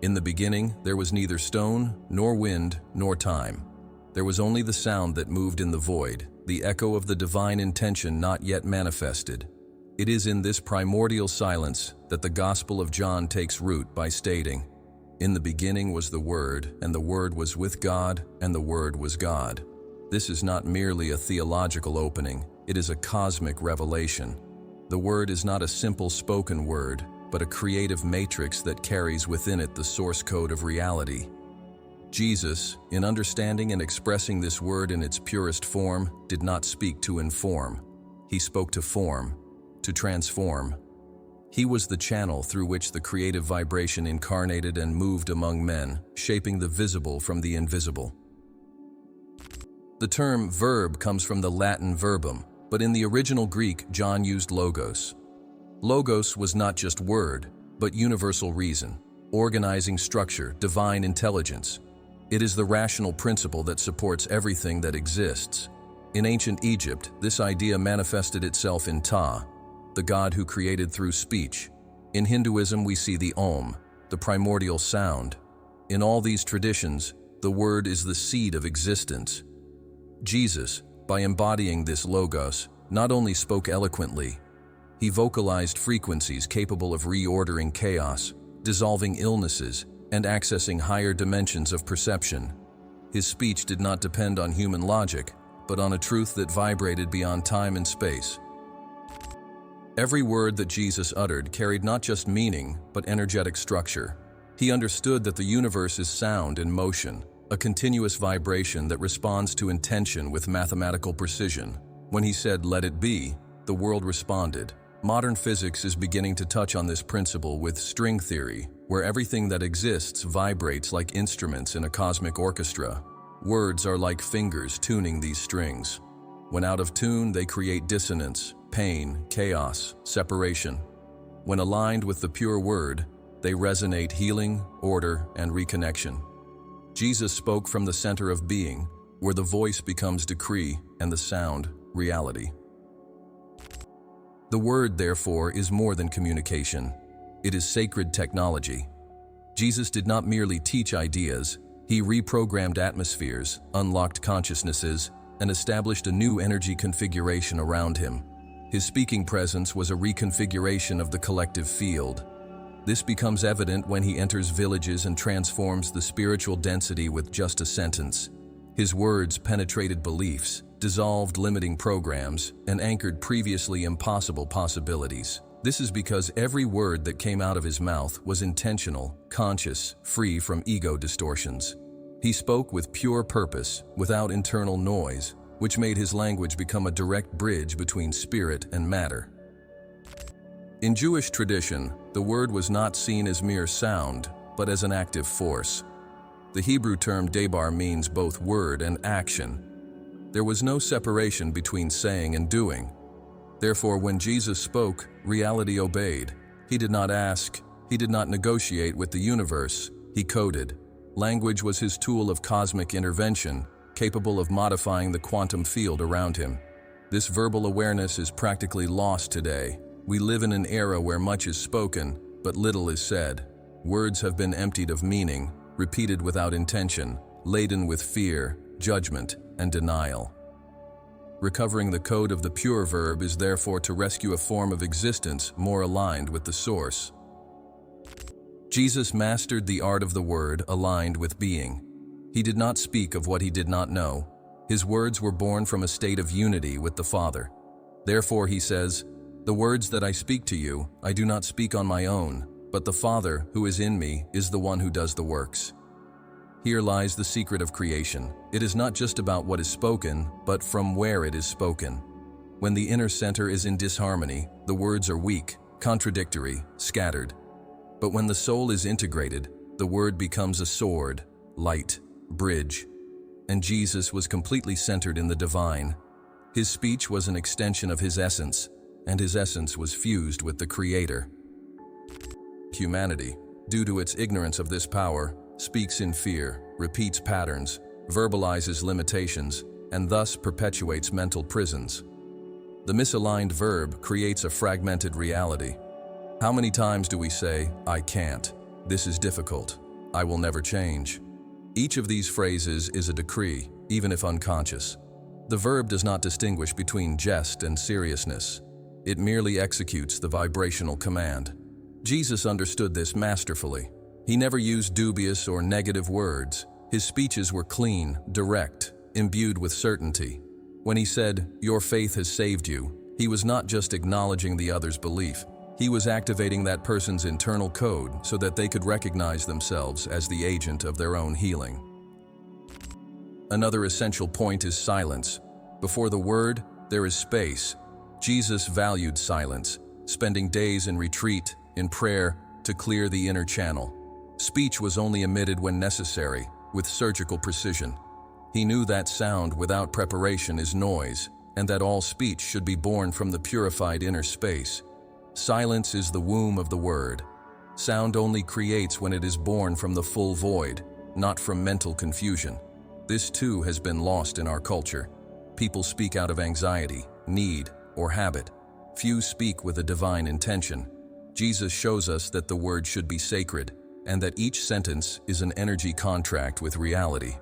In the beginning, there was neither stone, nor wind, nor time. There was only the sound that moved in the void, the echo of the divine intention not yet manifested. It is in this primordial silence that the Gospel of John takes root by stating, "In the beginning was the Word, and the Word was with God, and the Word was God." This is not merely a theological opening, it is a cosmic revelation. The Word is not a simple spoken word, but a creative matrix that carries within it the source code of reality. Jesus, in understanding and expressing this word in its purest form, did not speak to inform. He spoke to form, to transform. He was the channel through which the creative vibration incarnated and moved among men, shaping the visible from the invisible. The term verb comes from the Latin verbum, but in the original Greek, John used logos. Logos was not just word, but universal reason, organizing structure, divine intelligence. It is the rational principle that supports everything that exists. In ancient Egypt, this idea manifested itself in Ptah, the god who created through speech. In Hinduism, we see the Om, the primordial sound. In all these traditions, the word is the seed of existence. Jesus, by embodying this logos, not only spoke eloquently, he vocalized frequencies capable of reordering chaos, dissolving illnesses, and accessing higher dimensions of perception. His speech did not depend on human logic, but on a truth that vibrated beyond time and space. Every word that Jesus uttered carried not just meaning, but energetic structure. He understood that the universe is sound in motion, a continuous vibration that responds to intention with mathematical precision. When he said, "Let it be," the world responded. Modern physics is beginning to touch on this principle with string theory, where everything that exists vibrates like instruments in a cosmic orchestra. Words are like fingers tuning these strings. When out of tune, they create dissonance, pain, chaos, separation. When aligned with the pure word, they resonate healing, order, and reconnection. Jesus spoke from the center of being, where the voice becomes decree and the sound reality. The word, therefore, is more than communication. It is sacred technology. Jesus did not merely teach ideas, he reprogrammed atmospheres, unlocked consciousnesses, and established a new energy configuration around him. His speaking presence was a reconfiguration of the collective field. This becomes evident when he enters villages and transforms the spiritual density with just a sentence. His words penetrated beliefs, dissolved limiting programs, and anchored previously impossible possibilities. This is because every word that came out of his mouth was intentional, conscious, free from ego distortions. He spoke with pure purpose, without internal noise, which made his language become a direct bridge between spirit and matter. In Jewish tradition, the word was not seen as mere sound, but as an active force. The Hebrew term debar means both word and action. There was no separation between saying and doing. Therefore, when Jesus spoke, reality obeyed. He did not ask, he did not negotiate with the universe, he coded. Language was his tool of cosmic intervention, capable of modifying the quantum field around him. This verbal awareness is practically lost today. We live in an era where much is spoken, but little is said. Words have been emptied of meaning, repeated without intention, laden with fear, judgment, and denial. Recovering the code of the pure verb is therefore to rescue a form of existence more aligned with the source. Jesus mastered the art of the word aligned with being. He did not speak of what he did not know. His words were born from a state of unity with the Father. Therefore he says, "The words that I speak to you, I do not speak on my own, but the Father who is in me is the one who does the works." Here lies the secret of creation. It is not just about what is spoken, but from where it is spoken. When the inner center is in disharmony, the words are weak, contradictory, scattered. But when the soul is integrated, the word becomes a sword, light, bridge. And Jesus was completely centered in the divine. His speech was an extension of his essence, and his essence was fused with the Creator. Humanity, due to its ignorance of this power, speaks in fear, repeats patterns, verbalizes limitations, and thus perpetuates mental prisons. The misaligned verb creates a fragmented reality. How many times do we say, "I can't, this is difficult"? I will never change. Each of these phrases is a decree, even if unconscious. The verb does not distinguish between jest and seriousness. It merely executes the vibrational command. Jesus understood this masterfully. He never used dubious or negative words. His speeches were clean, direct, imbued with certainty. When he said, "Your faith has saved you," he was not just acknowledging the other's belief. He was activating that person's internal code so that they could recognize themselves as the agent of their own healing. Another essential point is silence. Before the word, there is space. Jesus valued silence, spending days in retreat, in prayer, to clear the inner channel. Speech was only emitted when necessary, with surgical precision. He knew that sound without preparation is noise, and that all speech should be born from the purified inner space. Silence is the womb of the word. Sound only creates when it is born from the full void, not from mental confusion. This too has been lost in our culture. People speak out of anxiety, need, or habit. Few speak with a divine intention. Jesus shows us that the word should be sacred, and that each sentence is an energy contract with reality.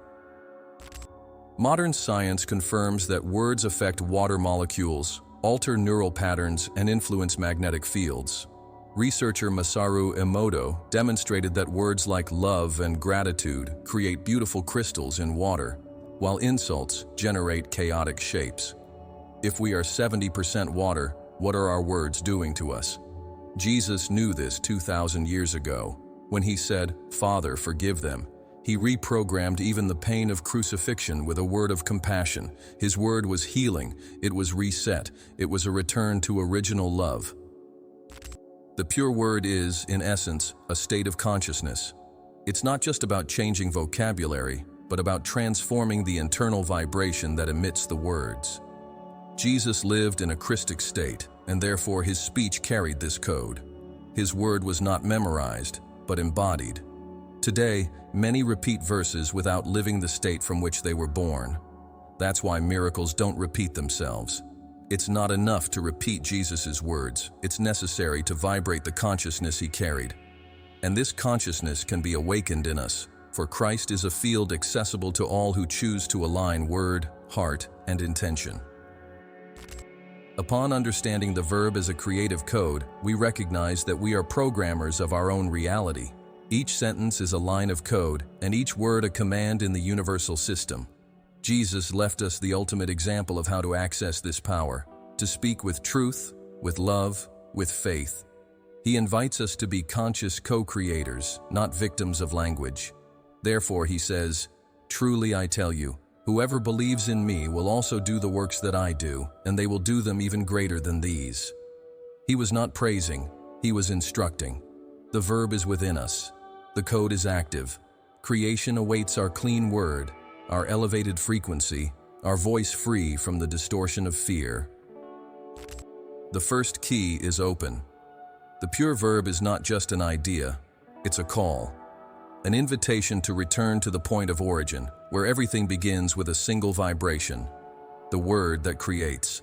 Modern science confirms that words affect water molecules, alter neural patterns, and influence magnetic fields. Researcher Masaru Emoto demonstrated that words like love and gratitude create beautiful crystals in water, while insults generate chaotic shapes. If we are 70% water, what are our words doing to us? Jesus knew this 2,000 years ago. When he said, "Father, forgive them," he reprogrammed even the pain of crucifixion with a word of compassion. His word was healing, it was reset, it was a return to original love. The pure word is, in essence, a state of consciousness. It's not just about changing vocabulary, but about transforming the internal vibration that emits the words. Jesus lived in a Christic state, and therefore his speech carried this code. His word was not memorized, but embodied. Today, many repeat verses without living the state from which they were born. That's why miracles don't repeat themselves. It's not enough to repeat Jesus' words. It's necessary to vibrate the consciousness he carried. And this consciousness can be awakened in us, for Christ is a field accessible to all who choose to align word, heart, and intention. Upon understanding the verb as a creative code, we recognize that we are programmers of our own reality. Each sentence is a line of code, and each word a command in the universal system. Jesus left us the ultimate example of how to access this power, to speak with truth, with love, with faith. He invites us to be conscious co-creators, not victims of language. Therefore, he says, "Truly I tell you, whoever believes in me will also do the works that I do, and they will do them even greater than these." He was not praising, he was instructing. The verb is within us. The code is active. Creation awaits our clean word, our elevated frequency, our voice free from the distortion of fear. The first key is open. The pure verb is not just an idea, it's a call. An invitation to return to the point of origin, where everything begins with a single vibration, the word that creates.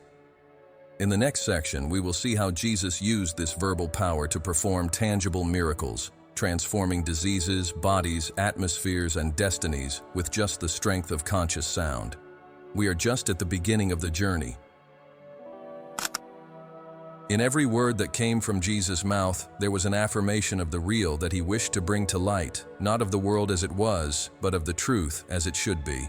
In the next section, we will see how Jesus used this verbal power to perform tangible miracles, transforming diseases, bodies, atmospheres, and destinies with just the strength of conscious sound. We are just at the beginning of the journey. In every word that came from Jesus' mouth, there was an affirmation of the real that he wished to bring to light, not of the world as it was, but of the truth as it should be.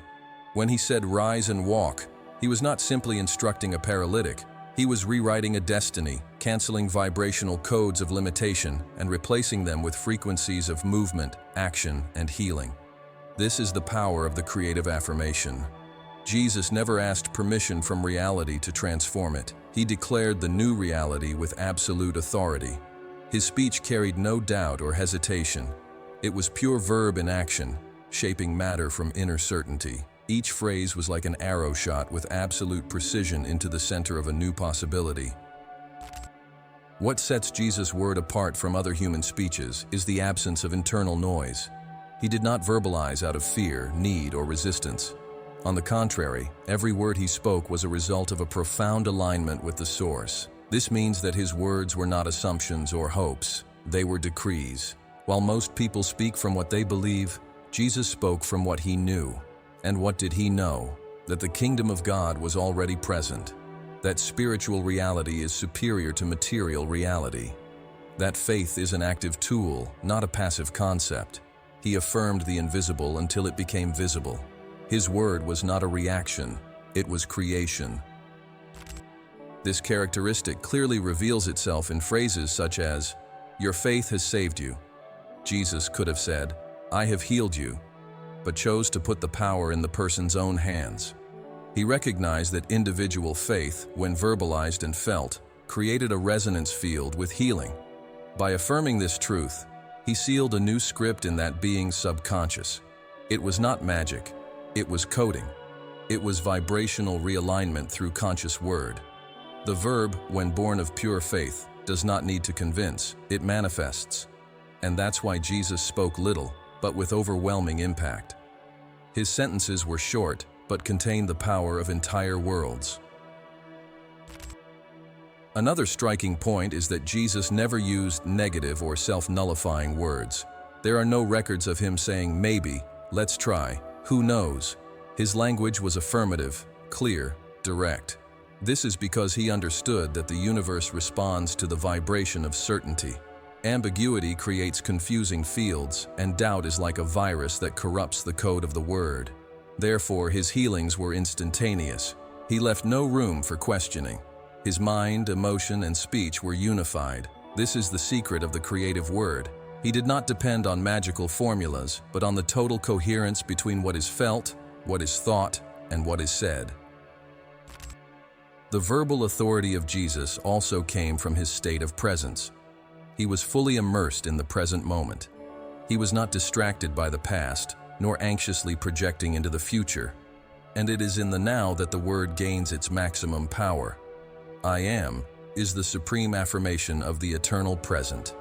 When he said, "Rise and walk," he was not simply instructing a paralytic. He was rewriting a destiny, canceling vibrational codes of limitation and replacing them with frequencies of movement, action, and healing. This is the power of the creative affirmation. Jesus never asked permission from reality to transform it. He declared the new reality with absolute authority. His speech carried no doubt or hesitation. It was pure verb in action, shaping matter from inner certainty. Each phrase was like an arrow shot with absolute precision into the center of a new possibility. What sets Jesus' word apart from other human speeches is the absence of internal noise. He did not verbalize out of fear, need, or resistance. On the contrary, every word he spoke was a result of a profound alignment with the source. This means that his words were not assumptions or hopes. They were decrees. While most people speak from what they believe, Jesus spoke from what he knew. And what did he know? That the kingdom of God was already present. That spiritual reality is superior to material reality. That faith is an active tool, not a passive concept. He affirmed the invisible until it became visible. His word was not a reaction, it was creation. This characteristic clearly reveals itself in phrases such as, "Your faith has saved you." Jesus could have said, "I have healed you," but chose to put the power in the person's own hands. He recognized that individual faith, when verbalized and felt, created a resonance field with healing. By affirming this truth, he sealed a new script in that being's subconscious. It was not magic, it was coding. It was vibrational realignment through conscious word. The verb, when born of pure faith, does not need to convince, it manifests. And that's why Jesus spoke little, but with overwhelming impact. His sentences were short, but contained the power of entire worlds. Another striking point is that Jesus never used negative or self-nullifying words. There are no records of him saying maybe, let's try, who knows. His language was affirmative, clear, direct. This is because he understood that the universe responds to the vibration of certainty. Ambiguity creates confusing fields, and doubt is like a virus that corrupts the code of the word. Therefore, his healings were instantaneous. He left no room for questioning. His mind, emotion, and speech were unified. This is the secret of the creative word. He did not depend on magical formulas, but on the total coherence between what is felt, what is thought, and what is said. The verbal authority of Jesus also came from his state of presence. He was fully immersed in the present moment. He was not distracted by the past, nor anxiously projecting into the future. And it is in the now that the word gains its maximum power. I am is the supreme affirmation of the eternal present.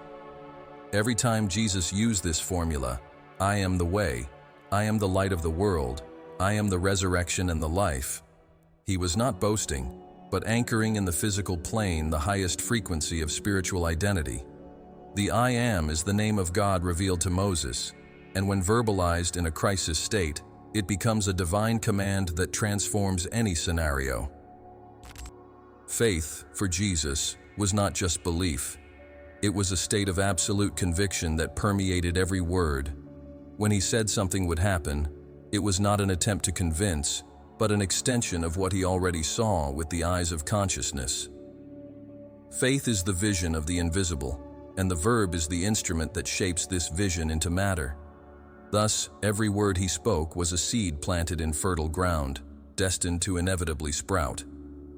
Every time Jesus used this formula, I am the way, I am the light of the world, I am the resurrection and the life, he was not boasting, but anchoring in the physical plane the highest frequency of spiritual identity. The I am is the name of God revealed to Moses, and when verbalized in a crisis state, it becomes a divine command that transforms any scenario. Faith, for Jesus, was not just belief. It was a state of absolute conviction that permeated every word. When he said something would happen, it was not an attempt to convince, but an extension of what he already saw with the eyes of consciousness. Faith is the vision of the invisible, and the verb is the instrument that shapes this vision into matter. Thus, every word he spoke was a seed planted in fertile ground, destined to inevitably sprout.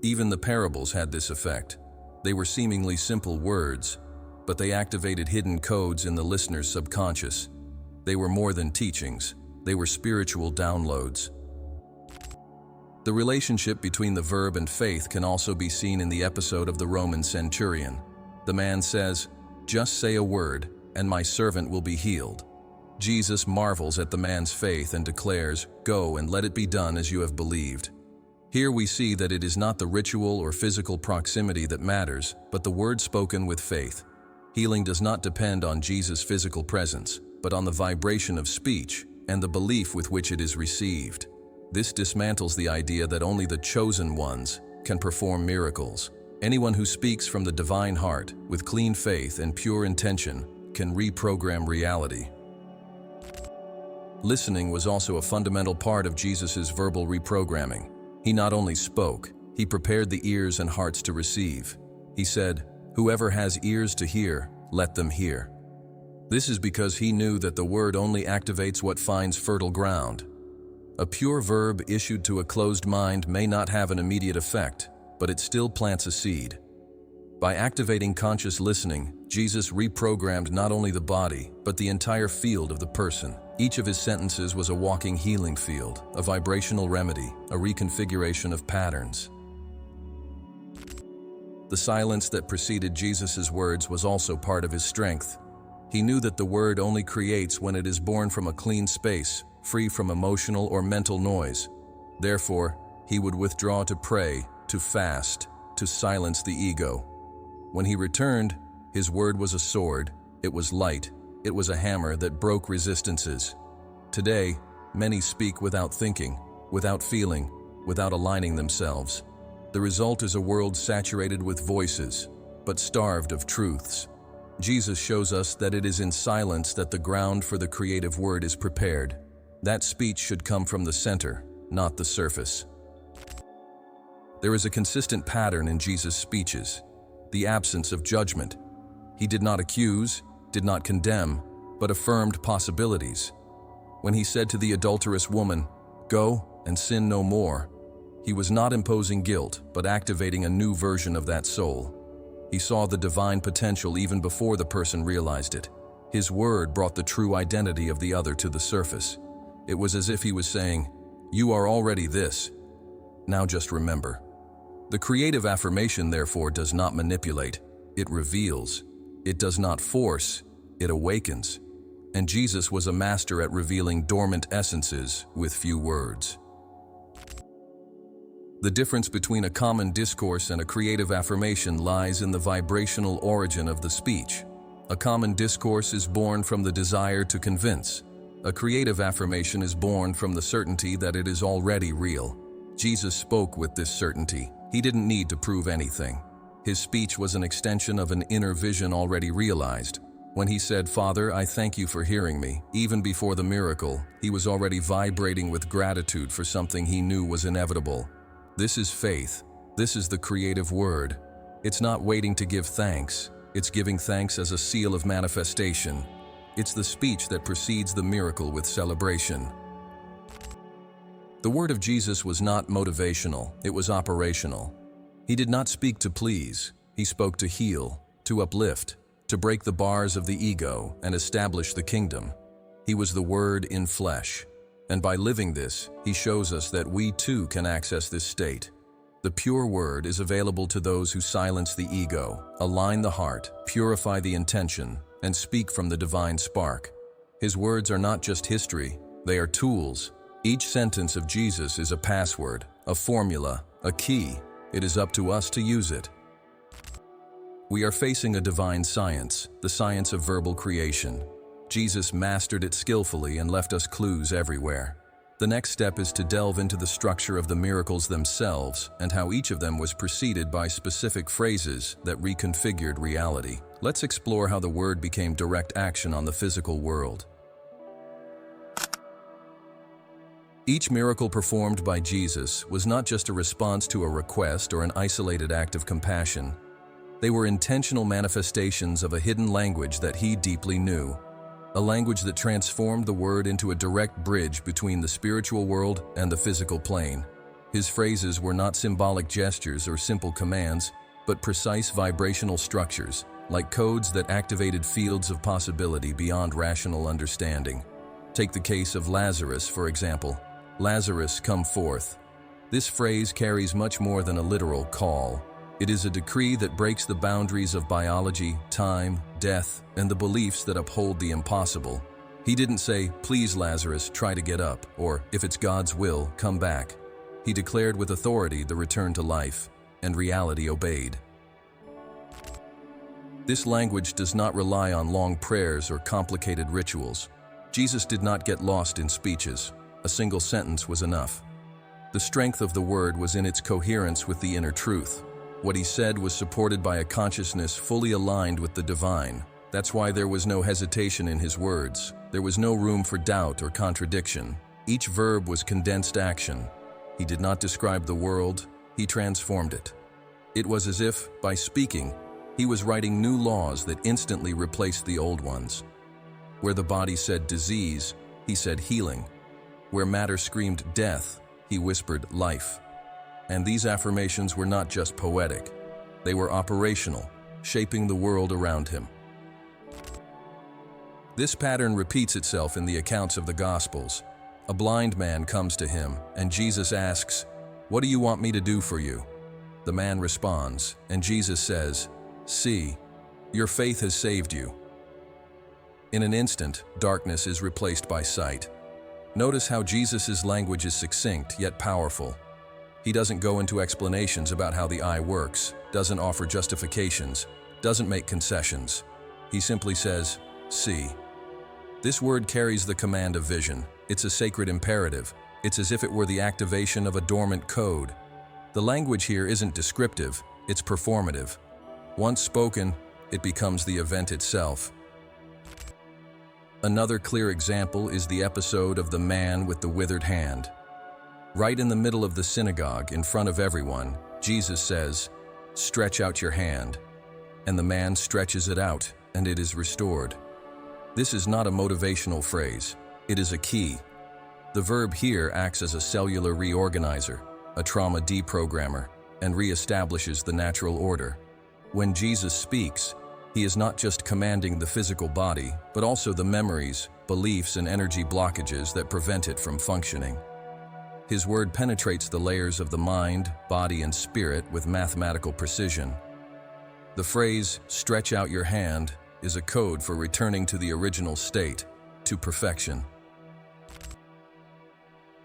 Even the parables had this effect. They were seemingly simple words, but they activated hidden codes in the listener's subconscious. They were more than teachings, they were spiritual downloads. The relationship between the verb and faith can also be seen in the episode of the Roman centurion. The man says, "Just say a word, and my servant will be healed." Jesus marvels at the man's faith and declares, "Go and let it be done as you have believed." Here we see that it is not the ritual or physical proximity that matters, but the word spoken with faith. Healing does not depend on Jesus' physical presence, but on the vibration of speech and the belief with which it is received. This dismantles the idea that only the chosen ones can perform miracles. Anyone who speaks from the divine heart, with clean faith and pure intention, can reprogram reality. Listening was also a fundamental part of Jesus' verbal reprogramming. He not only spoke, he prepared the ears and hearts to receive. He said, "Whoever has ears to hear, let them hear." This is because he knew that the word only activates what finds fertile ground. A pure verb issued to a closed mind may not have an immediate effect, but it still plants a seed. By activating conscious listening, Jesus reprogrammed not only the body, but the entire field of the person. Each of his sentences was a walking healing field, a vibrational remedy, a reconfiguration of patterns. The silence that preceded Jesus' words was also part of his strength. He knew that the word only creates when it is born from a clean space, free from emotional or mental noise. Therefore, he would withdraw to pray, to fast, to silence the ego. When he returned, his word was a sword, it was light, It was a hammer that broke resistances. Today, many speak without thinking, without feeling, without aligning themselves. The result is a world saturated with voices, but starved of truths. Jesus shows us that it is in silence that the ground for the creative word is prepared. That speech should come from the center, not the surface. There is a consistent pattern in Jesus' speeches: the absence of judgment. He did not accuse, did not condemn, but affirmed possibilities. When he said to the adulterous woman, "Go and sin no more," he was not imposing guilt, but activating a new version of that soul. He saw the divine potential even before the person realized it. His word brought the true identity of the other to the surface. It was as if he was saying, "You are already this. Now just remember." The creative affirmation, therefore, does not manipulate. It reveals. It does not force. It awakens. And Jesus was a master at revealing dormant essences with few words. The difference between a common discourse and a creative affirmation lies in the vibrational origin of the speech. A common discourse is born from the desire to convince. A creative affirmation is born from the certainty that it is already real. Jesus spoke with this certainty. He didn't need to prove anything. His speech was an extension of an inner vision already realized. When he said, "Father, I thank you for hearing me," even before the miracle, he was already vibrating with gratitude for something he knew was inevitable. This is faith. This is the creative word. It's not waiting to give thanks. It's giving thanks as a seal of manifestation. It's the speech that precedes the miracle with celebration. The word of Jesus was not motivational, it was operational. He did not speak to please. He spoke to heal, to uplift, to break the bars of the ego and establish the kingdom. He was the Word in flesh. And by living this, he shows us that we too can access this state. The pure word is available to those who silence the ego, align the heart, purify the intention, and speak from the divine spark. His words are not just history, they are tools. Each sentence of Jesus is a password, a formula, a key. It is up to us to use it. We are facing a divine science, the science of verbal creation. Jesus mastered it skillfully and left us clues everywhere. The next step is to delve into the structure of the miracles themselves and how each of them was preceded by specific phrases that reconfigured reality. Let's explore how the word became direct action on the physical world. Each miracle performed by Jesus was not just a response to a request or an isolated act of compassion. They were intentional manifestations of a hidden language that he deeply knew. A language that transformed the word into a direct bridge between the spiritual world and the physical plane. His phrases were not symbolic gestures or simple commands, but precise vibrational structures, like codes that activated fields of possibility beyond rational understanding. Take the case of Lazarus, for example. "Lazarus, come forth." This phrase carries much more than a literal call. It is a decree that breaks the boundaries of biology, time, death, and the beliefs that uphold the impossible. He didn't say, "Please, Lazarus, try to get up," or, "If it's God's will, come back." He declared with authority the return to life, and reality obeyed. This language does not rely on long prayers or complicated rituals. Jesus did not get lost in speeches. A single sentence was enough. The strength of the word was in its coherence with the inner truth. What he said was supported by a consciousness fully aligned with the divine. That's why there was no hesitation in his words. There was no room for doubt or contradiction. Each verb was condensed action. He did not describe the world, he transformed it. It was as if, by speaking, he was writing new laws that instantly replaced the old ones. Where the body said disease, he said healing. Where matter screamed death, he whispered life. And these affirmations were not just poetic. They were operational, shaping the world around him. This pattern repeats itself in the accounts of the Gospels. A blind man comes to him, and Jesus asks, "What do you want me to do for you?" The man responds, and Jesus says, "See, your faith has saved you." In an instant, darkness is replaced by sight. Notice how Jesus' language is succinct yet powerful. He doesn't go into explanations about how the eye works, doesn't offer justifications, doesn't make concessions. He simply says, "See." This word carries the command of vision. It's a sacred imperative. It's as if it were the activation of a dormant code. The language here isn't descriptive, it's performative. Once spoken, it becomes the event itself. Another clear example is the episode of the man with the withered hand. Right in the middle of the synagogue, in front of everyone, Jesus says, "Stretch out your hand." And the man stretches it out, and it is restored. This is not a motivational phrase. It is a key. The verb here acts as a cellular reorganizer, a trauma deprogrammer, and reestablishes the natural order. When Jesus speaks, he is not just commanding the physical body, but also the memories, beliefs, and energy blockages that prevent it from functioning. His word penetrates the layers of the mind, body, and spirit with mathematical precision. The phrase, "stretch out your hand," is a code for returning to the original state, to perfection.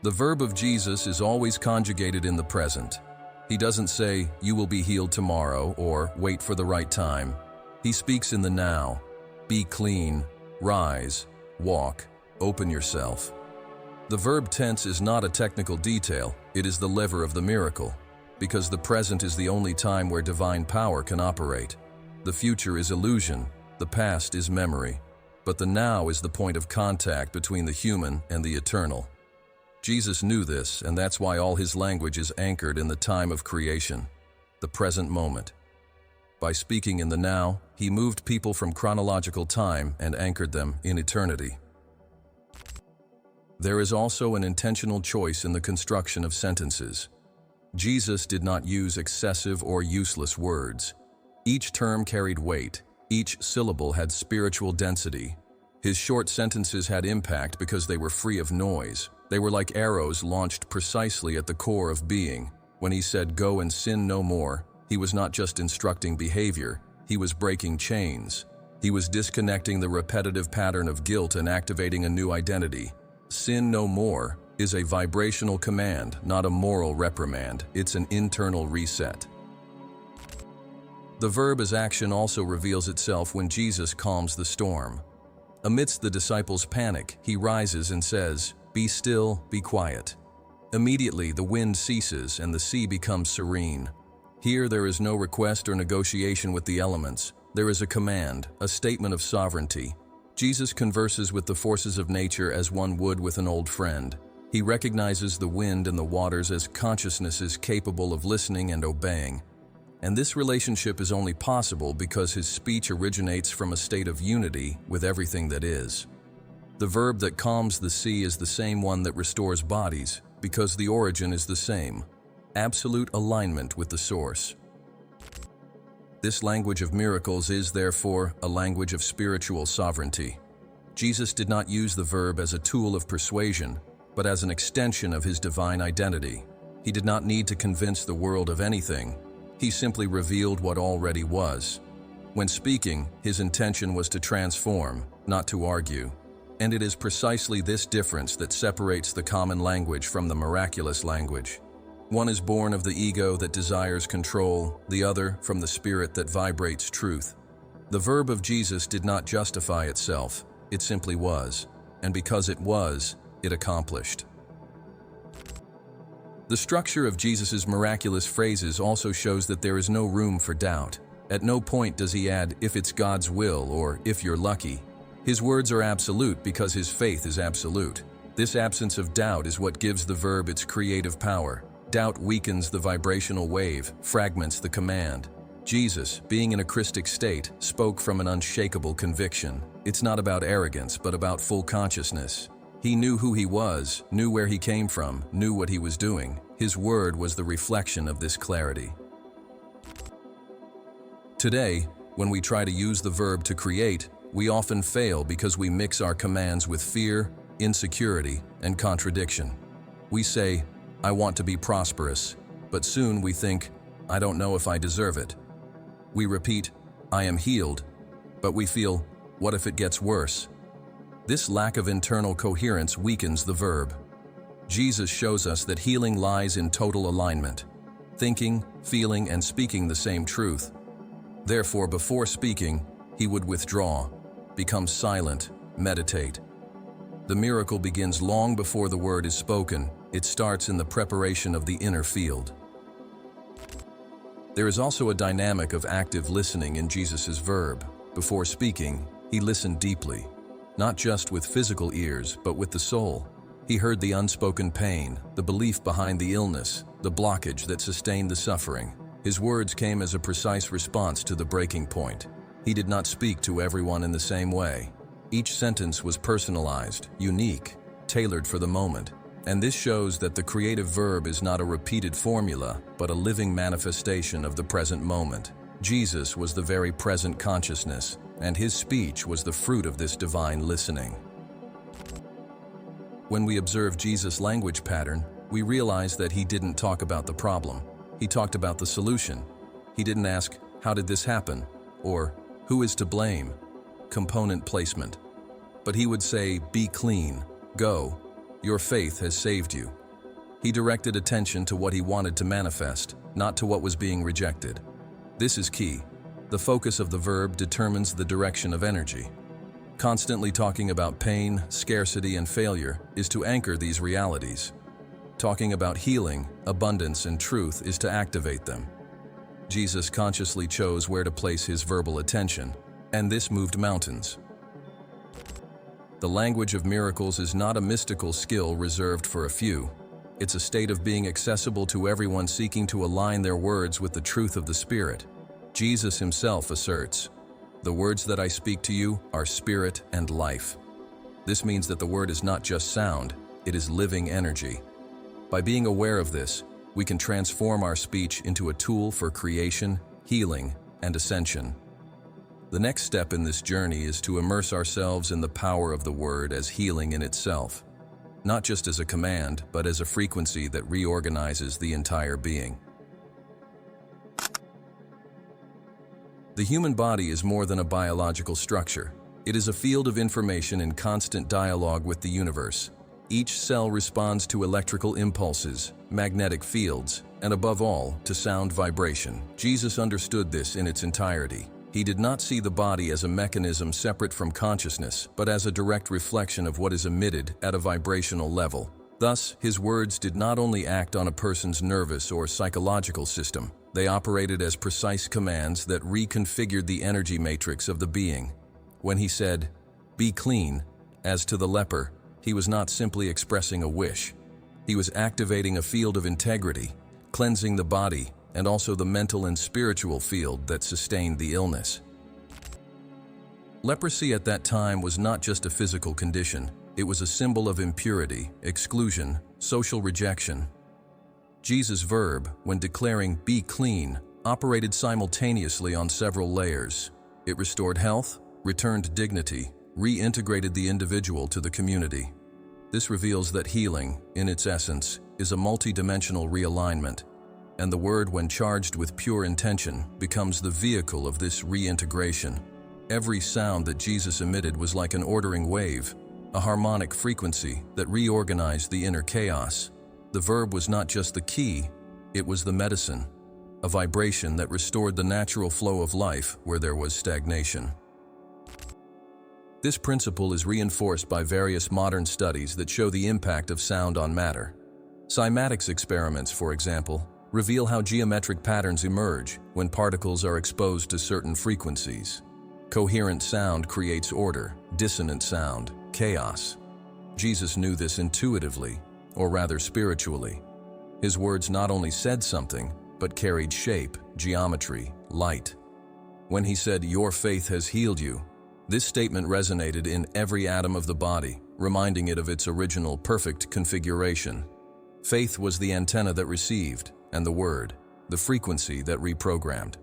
The verb of Jesus is always conjugated in the present. He doesn't say, "You will be healed tomorrow," or "wait for the right time." He speaks in the now. Be clean, rise, walk, open yourself. The verb tense is not a technical detail, it is the lever of the miracle, because the present is the only time where divine power can operate. The future is illusion, the past is memory, but the now is the point of contact between the human and the eternal. Jesus knew this, and that's why all his language is anchored in the time of creation, the present moment. By speaking in the now, he moved people from chronological time and anchored them in eternity. There is also an intentional choice in the construction of sentences. Jesus did not use excessive or useless words. Each term carried weight, each syllable had spiritual density. His short sentences had impact because they were free of noise. They were like arrows launched precisely at the core of being. When he said, "Go and sin no more," he was not just instructing behavior, he was breaking chains. He was disconnecting the repetitive pattern of guilt and activating a new identity. Sin no more is a vibrational command, not a moral reprimand. It's an internal reset. The verb as action also reveals itself when Jesus calms the storm. Amidst the disciples' panic, he rises and says, "Be still, be quiet." Immediately, the wind ceases and the sea becomes serene. Here, there is no request or negotiation with the elements. There is a command, a statement of sovereignty. Jesus converses with the forces of nature as one would with an old friend. He recognizes the wind and the waters as consciousnesses capable of listening and obeying. And this relationship is only possible because his speech originates from a state of unity with everything that is. The verb that calms the sea is the same one that restores bodies, because the origin is the same. Absolute alignment with the source. This language of miracles is, therefore, a language of spiritual sovereignty. Jesus did not use the verb as a tool of persuasion, but as an extension of his divine identity. He did not need to convince the world of anything. He simply revealed what already was. When speaking, his intention was to transform, not to argue. And it is precisely this difference that separates the common language from the miraculous language. One is born of the ego that desires control, the other from the spirit that vibrates truth. The verb of Jesus did not justify itself, it simply was. And because it was, it accomplished. The structure of Jesus' miraculous phrases also shows that there is no room for doubt. At no point does he add, "if it's God's will," or "if you're lucky." His words are absolute because his faith is absolute. This absence of doubt is what gives the verb its creative power. Doubt weakens the vibrational wave, fragments the command. Jesus, being in a Christic state, spoke from an unshakable conviction. It's not about arrogance, but about full consciousness. He knew who he was, knew where he came from, knew what he was doing. His word was the reflection of this clarity. Today, when we try to use the verb to create, we often fail because we mix our commands with fear, insecurity, and contradiction. We say, "I want to be prosperous," but soon we think, "I don't know if I deserve it." We repeat, "I am healed," but we feel, "What if it gets worse?" This lack of internal coherence weakens the verb. Jesus shows us that healing lies in total alignment, thinking, feeling, and speaking the same truth. Therefore, before speaking, he would withdraw, become silent, meditate, The miracle begins long before the word is spoken. It starts in the preparation of the inner field. There is also a dynamic of active listening in Jesus' verb. Before speaking, he listened deeply, not just with physical ears, but with the soul. He heard the unspoken pain, the belief behind the illness, the blockage that sustained the suffering. His words came as a precise response to the breaking point. He did not speak to everyone in the same way. Each sentence was personalized, unique, tailored for the moment. And this shows that the creative verb is not a repeated formula, but a living manifestation of the present moment. Jesus was the very present consciousness, and his speech was the fruit of this divine listening. When we observe Jesus' language pattern, we realize that he didn't talk about the problem. He talked about the solution. He didn't ask, "How did this happen?" or "Who is to blame?" Component placement. But he would say, "Be clean. Go. Your faith has saved you." He directed attention to what he wanted to manifest, not to what was being rejected. This is key. The focus of the verb determines the direction of energy. Constantly talking about pain, scarcity, and failure is to anchor these realities. Talking about healing, abundance, and truth is to activate them. Jesus consciously chose where to place his verbal attention, and this moved mountains. The language of miracles is not a mystical skill reserved for a few. It's a state of being accessible to everyone seeking to align their words with the truth of the Spirit. Jesus himself asserts, "The words that I speak to you are spirit and life." This means that the word is not just sound, it is living energy. By being aware of this, we can transform our speech into a tool for creation, healing, and ascension. The next step in this journey is to immerse ourselves in the power of the word as healing in itself, not just as a command, but as a frequency that reorganizes the entire being. The human body is more than a biological structure. It is a field of information in constant dialogue with the universe. Each cell responds to electrical impulses, magnetic fields, and above all, to sound vibration. Jesus understood this in its entirety. He did not see the body as a mechanism separate from consciousness, but as a direct reflection of what is emitted at a vibrational level. Thus, his words did not only act on a person's nervous or psychological system, they operated as precise commands that reconfigured the energy matrix of the being. When he said, "Be clean," as to the leper, he was not simply expressing a wish. He was activating a field of integrity, cleansing the body, and also the mental and spiritual field that sustained the illness. Leprosy at that time was not just a physical condition, it was a symbol of impurity, exclusion, social rejection. Jesus' verb, when declaring "be clean," operated simultaneously on several layers. It restored health, returned dignity, reintegrated the individual to the community. This reveals that healing, in its essence, is a multidimensional realignment, and the word, when charged with pure intention, becomes the vehicle of this reintegration. Every sound that Jesus emitted was like an ordering wave, a harmonic frequency that reorganized the inner chaos. The verb was not just the key, it was the medicine, a vibration that restored the natural flow of life where there was stagnation. This principle is reinforced by various modern studies that show the impact of sound on matter. Cymatics experiments, for example, reveal how geometric patterns emerge when particles are exposed to certain frequencies. Coherent sound creates order, dissonant sound, chaos. Jesus knew this intuitively, or rather spiritually. His words not only said something, but carried shape, geometry, light. When he said, "Your faith has healed you," this statement resonated in every atom of the body, reminding it of its original perfect configuration. Faith was the antenna that received, and the word, the frequency that reprogrammed.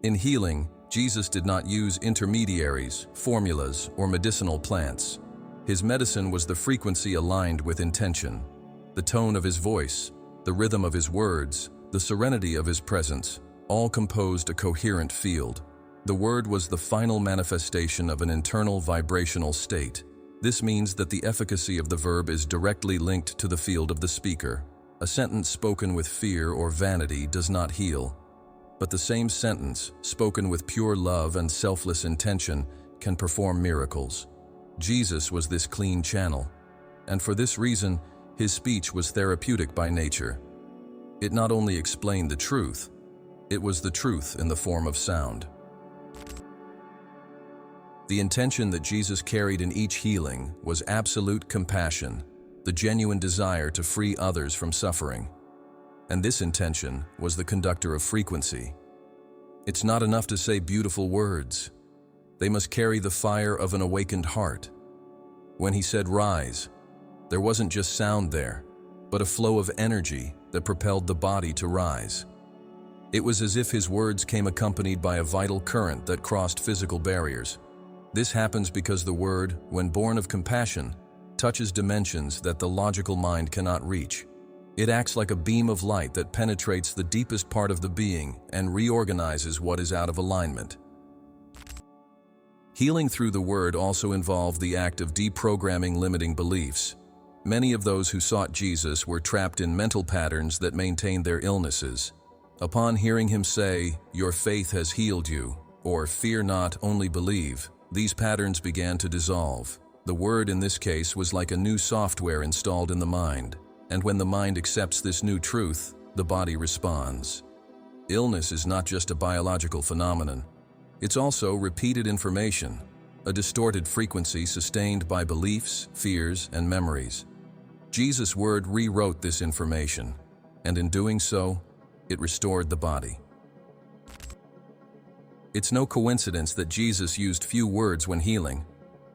In healing, Jesus did not use intermediaries, formulas, or medicinal plants. His medicine was the frequency aligned with intention. The tone of his voice, the rhythm of his words, the serenity of his presence, all composed a coherent field. The word was the final manifestation of an internal vibrational state. This means that the efficacy of the verb is directly linked to the field of the speaker. A sentence spoken with fear or vanity does not heal, but the same sentence, spoken with pure love and selfless intention, can perform miracles. Jesus was this clean channel, and for this reason, his speech was therapeutic by nature. It not only explained the truth, it was the truth in the form of sound. The intention that Jesus carried in each healing was absolute compassion, the genuine desire to free others from suffering. And this intention was the conductor of frequency. It's not enough to say beautiful words. They must carry the fire of an awakened heart. When he said rise, there wasn't just sound there, but a flow of energy that propelled the body to rise. It was as if his words came accompanied by a vital current that crossed physical barriers. This happens because the word, when born of compassion, touches dimensions that the logical mind cannot reach. It acts like a beam of light that penetrates the deepest part of the being and reorganizes what is out of alignment. Healing through the word also involved the act of deprogramming limiting beliefs. Many of those who sought Jesus were trapped in mental patterns that maintained their illnesses. Upon hearing him say, "Your faith has healed you," or "Fear not, only believe," these patterns began to dissolve. The word in this case was like a new software installed in the mind, and when the mind accepts this new truth, the body responds. Illness is not just a biological phenomenon. It's also repeated information, a distorted frequency sustained by beliefs, fears, and memories. Jesus' word rewrote this information, and in doing so, it restored the body. It's no coincidence that Jesus used few words when healing.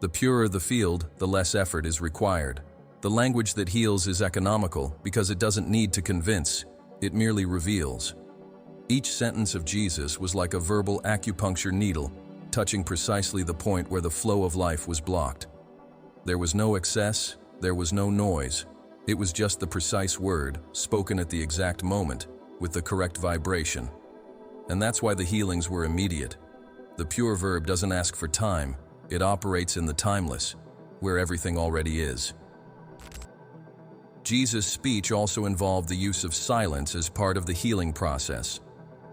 The purer the field, the less effort is required. The language that heals is economical because it doesn't need to convince, it merely reveals. Each sentence of Jesus was like a verbal acupuncture needle, touching precisely the point where the flow of life was blocked. There was no excess, there was no noise. It was just the precise word, spoken at the exact moment, with the correct vibration. And that's why the healings were immediate. The pure verb doesn't ask for time, it operates in the timeless, where everything already is. Jesus' speech also involved the use of silence as part of the healing process.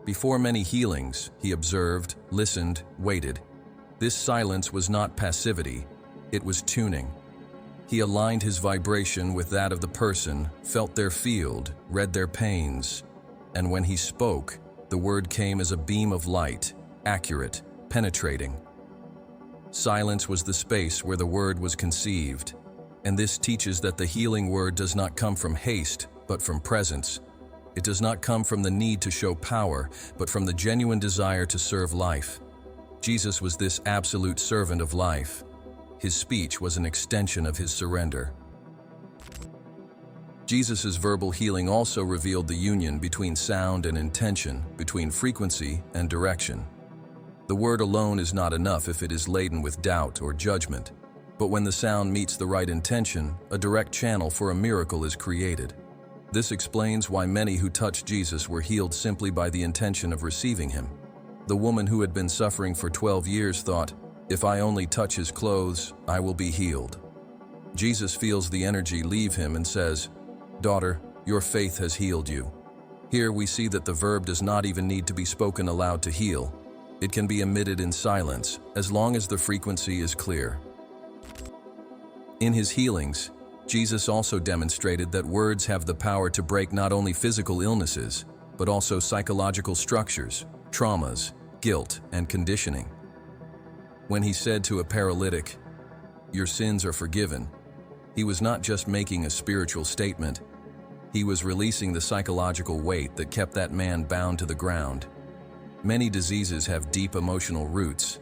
Before many healings, he observed, listened, waited. This silence was not passivity, it was tuning. He aligned his vibration with that of the person, felt their field, read their pains, and when he spoke, the word came as a beam of light, accurate, penetrating. Silence was the space where the word was conceived, and this teaches that the healing word does not come from haste, but from presence. It does not come from the need to show power, but from the genuine desire to serve life. Jesus was this absolute servant of life. His speech was an extension of his surrender. Jesus' verbal healing also revealed the union between sound and intention, between frequency and direction. The word alone is not enough if it is laden with doubt or judgment. But when the sound meets the right intention, a direct channel for a miracle is created. This explains why many who touched Jesus were healed simply by the intention of receiving him. The woman who had been suffering for 12 years thought, "If I only touch his clothes, I will be healed." Jesus feels the energy leave him and says, "Daughter, your faith has healed you." Here we see that the verb does not even need to be spoken aloud to heal. It can be emitted in silence, as long as the frequency is clear. In his healings, Jesus also demonstrated that words have the power to break not only physical illnesses, but also psychological structures, traumas, guilt, and conditioning. When he said to a paralytic, "Your sins are forgiven," he was not just making a spiritual statement, he was releasing the psychological weight that kept that man bound to the ground. Many diseases have deep emotional roots,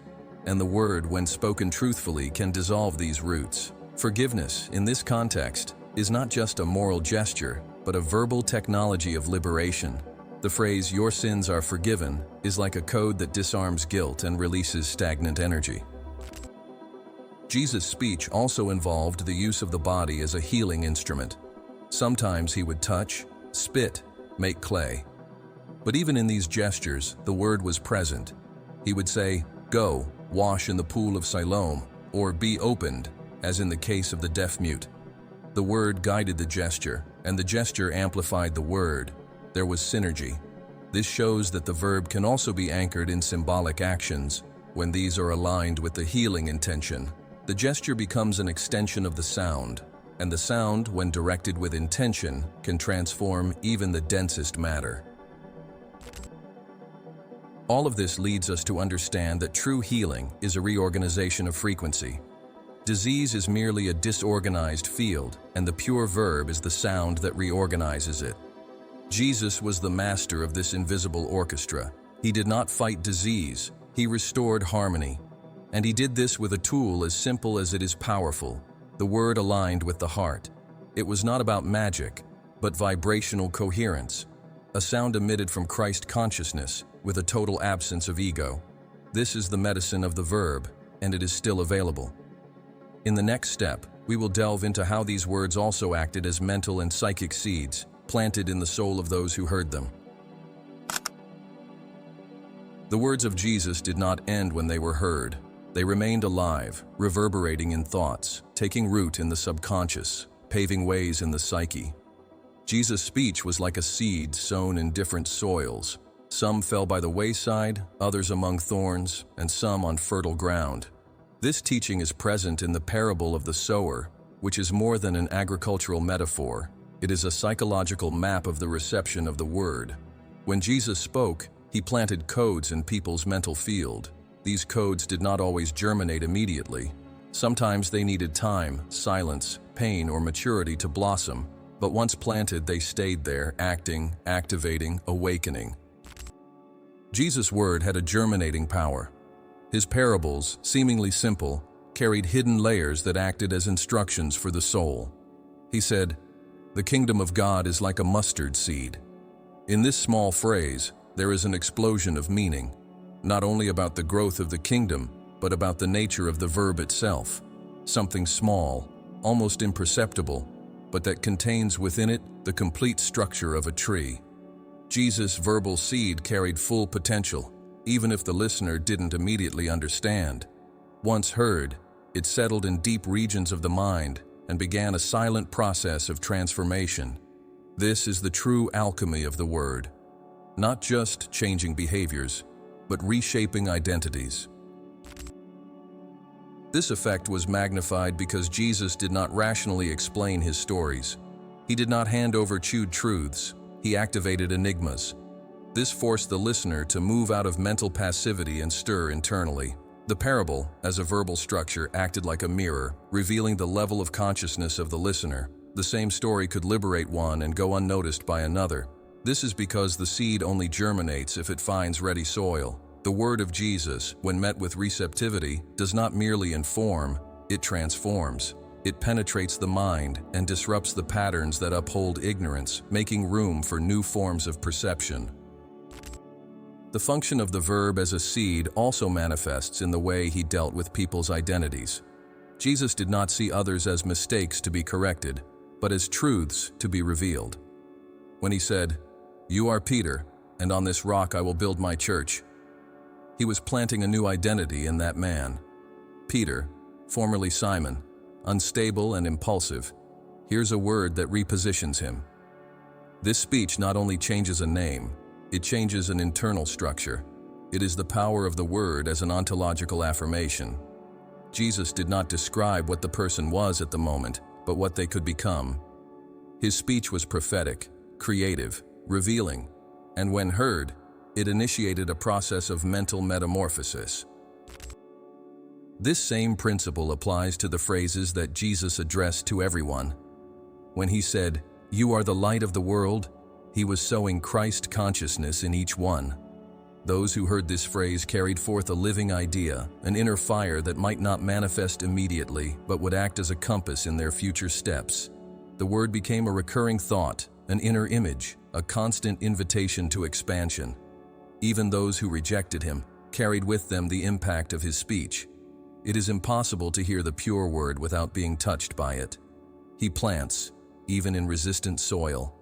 and the word, when spoken truthfully, can dissolve these roots. Forgiveness, in this context, is not just a moral gesture, but a verbal technology of liberation. The phrase, "Your sins are forgiven," is like a code that disarms guilt and releases stagnant energy. Jesus' speech also involved the use of the body as a healing instrument. Sometimes he would touch, spit, make clay. But even in these gestures, the word was present. He would say, "Go, wash in the pool of Siloam," or "Be opened," as in the case of the deaf-mute. The word guided the gesture, and the gesture amplified the word. There was synergy. This shows that the verb can also be anchored in symbolic actions. When these are aligned with the healing intention, The gesture becomes an extension of the sound, and the sound, when directed with intention, can transform even the densest matter. All of this leads us to understand that true healing is a reorganization of frequency. Disease is merely a disorganized field, and the pure verb is the sound that reorganizes it. Jesus was the master of this invisible orchestra. He did not fight disease, he restored harmony. And he did this with a tool as simple as it is powerful, the word aligned with the heart. It was not about magic, but vibrational coherence, a sound emitted from Christ consciousness with a total absence of ego. This is the medicine of the verb, and it is still available. In the next step, we will delve into how these words also acted as mental and psychic seeds, planted in the soul of those who heard them. The words of Jesus did not end when they were heard. They remained alive, reverberating in thoughts, taking root in the subconscious, paving ways in the psyche. Jesus' speech was like a seed sown in different soils. Some fell by the wayside, others among thorns, and some on fertile ground. This teaching is present in the parable of the sower, which is more than an agricultural metaphor. It is a psychological map of the reception of the word. When Jesus spoke, he planted codes in people's mental field. These codes did not always germinate immediately. Sometimes they needed time, silence, pain, or maturity to blossom, but once planted, they stayed there, acting, activating, awakening. Jesus' word had a germinating power. His parables, seemingly simple, carried hidden layers that acted as instructions for the soul. He said, "The kingdom of God is like a mustard seed." In this small phrase, there is an explosion of meaning, not only about the growth of the kingdom, but about the nature of the verb itself. Something small, almost imperceptible, but that contains within it the complete structure of a tree. Jesus' verbal seed carried full potential, even if the listener didn't immediately understand. Once heard, it settled in deep regions of the mind and began a silent process of transformation. This is the true alchemy of the word. Not just changing behaviors, but reshaping identities. This effect was magnified because Jesus did not rationally explain his stories. He did not hand over chewed truths, he activated enigmas. This forced the listener to move out of mental passivity and stir internally. The parable, as a verbal structure, acted like a mirror, revealing the level of consciousness of the listener. The same story could liberate one and go unnoticed by another. This is because the seed only germinates if it finds ready soil. The word of Jesus, when met with receptivity, does not merely inform, it transforms. It penetrates the mind and disrupts the patterns that uphold ignorance, making room for new forms of perception. The function of the verb as a seed also manifests in the way he dealt with people's identities. Jesus did not see others as mistakes to be corrected, but as truths to be revealed. When he said, "You are Peter, and on this rock I will build my church," he was planting a new identity in that man. Peter, formerly Simon, unstable and impulsive, hears a word that repositions him. This speech not only changes a name, it changes an internal structure. It is the power of the word as an ontological affirmation. Jesus did not describe what the person was at the moment, but what they could become. His speech was prophetic, creative, revealing, and when heard, it initiated a process of mental metamorphosis. This same principle applies to the phrases that Jesus addressed to everyone. When he said, "You are the light of the world," he was sowing Christ consciousness in each one. Those who heard this phrase carried forth a living idea, an inner fire that might not manifest immediately, but would act as a compass in their future steps. The word became a recurring thought, an inner image, a constant invitation to expansion. Even those who rejected him carried with them the impact of his speech. It is impossible to hear the pure word without being touched by it. He plants, even in resistant soil.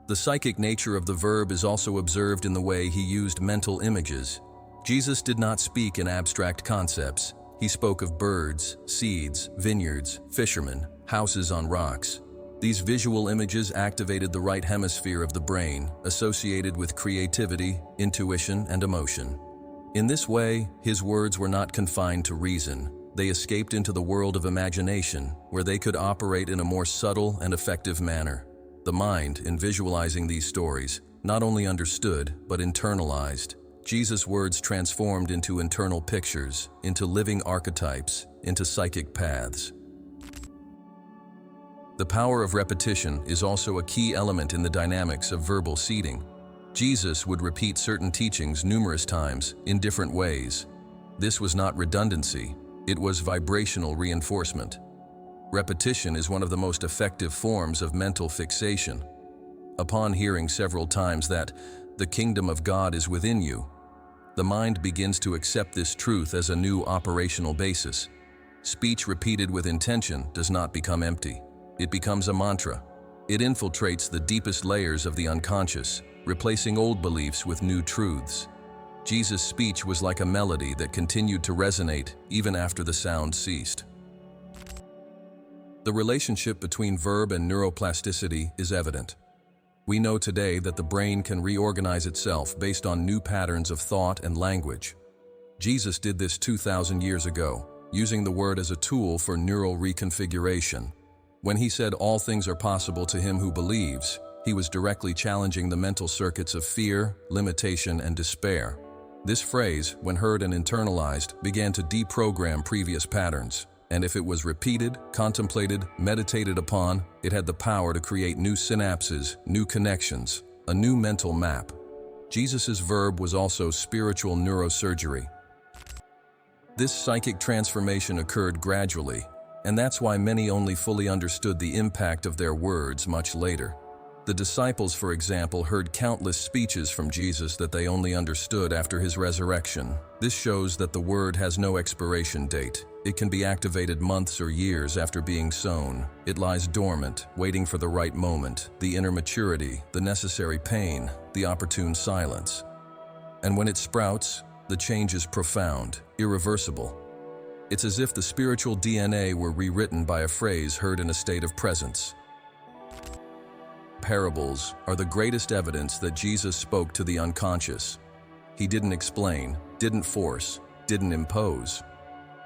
The psychic nature of the verb is also observed in the way he used mental images. Jesus did not speak in abstract concepts. He spoke of birds, seeds, vineyards, fishermen, houses on rocks. These visual images activated the right hemisphere of the brain, associated with creativity, intuition, and emotion. In this way, his words were not confined to reason. They escaped into the world of imagination, where they could operate in a more subtle and effective manner. The mind, in visualizing these stories, not only understood, but internalized. Jesus' words transformed into internal pictures, into living archetypes, into psychic paths. The power of repetition is also a key element in the dynamics of verbal seeding. Jesus would repeat certain teachings numerous times in different ways. This was not redundancy, it was vibrational reinforcement. Repetition is one of the most effective forms of mental fixation. Upon hearing several times that the kingdom of God is within you, the mind begins to accept this truth as a new operational basis. Speech repeated with intention does not become empty. It becomes a mantra. It infiltrates the deepest layers of the unconscious, replacing old beliefs with new truths. Jesus' speech was like a melody that continued to resonate even after the sound ceased. The relationship between verb and neuroplasticity is evident. We know today that the brain can reorganize itself based on new patterns of thought and language. Jesus did this 2,000 years ago, using the word as a tool for neural reconfiguration. When he said all things are possible to him who believes, he was directly challenging the mental circuits of fear, limitation, and despair. This phrase, when heard and internalized, began to deprogram previous patterns. And if it was repeated, contemplated, meditated upon, it had the power to create new synapses, new connections, a new mental map. Jesus' verb was also spiritual neurosurgery. This psychic transformation occurred gradually, and that's why many only fully understood the impact of their words much later. The disciples, for example, heard countless speeches from Jesus that they only understood after his resurrection. This shows that the word has no expiration date. It can be activated months or years after being sown. It lies dormant, waiting for the right moment, the inner maturity, the necessary pain, the opportune silence. And when it sprouts, the change is profound, irreversible. It's as if the spiritual DNA were rewritten by a phrase heard in a state of presence. Parables are the greatest evidence that Jesus spoke to the unconscious. He didn't explain, didn't force, didn't impose.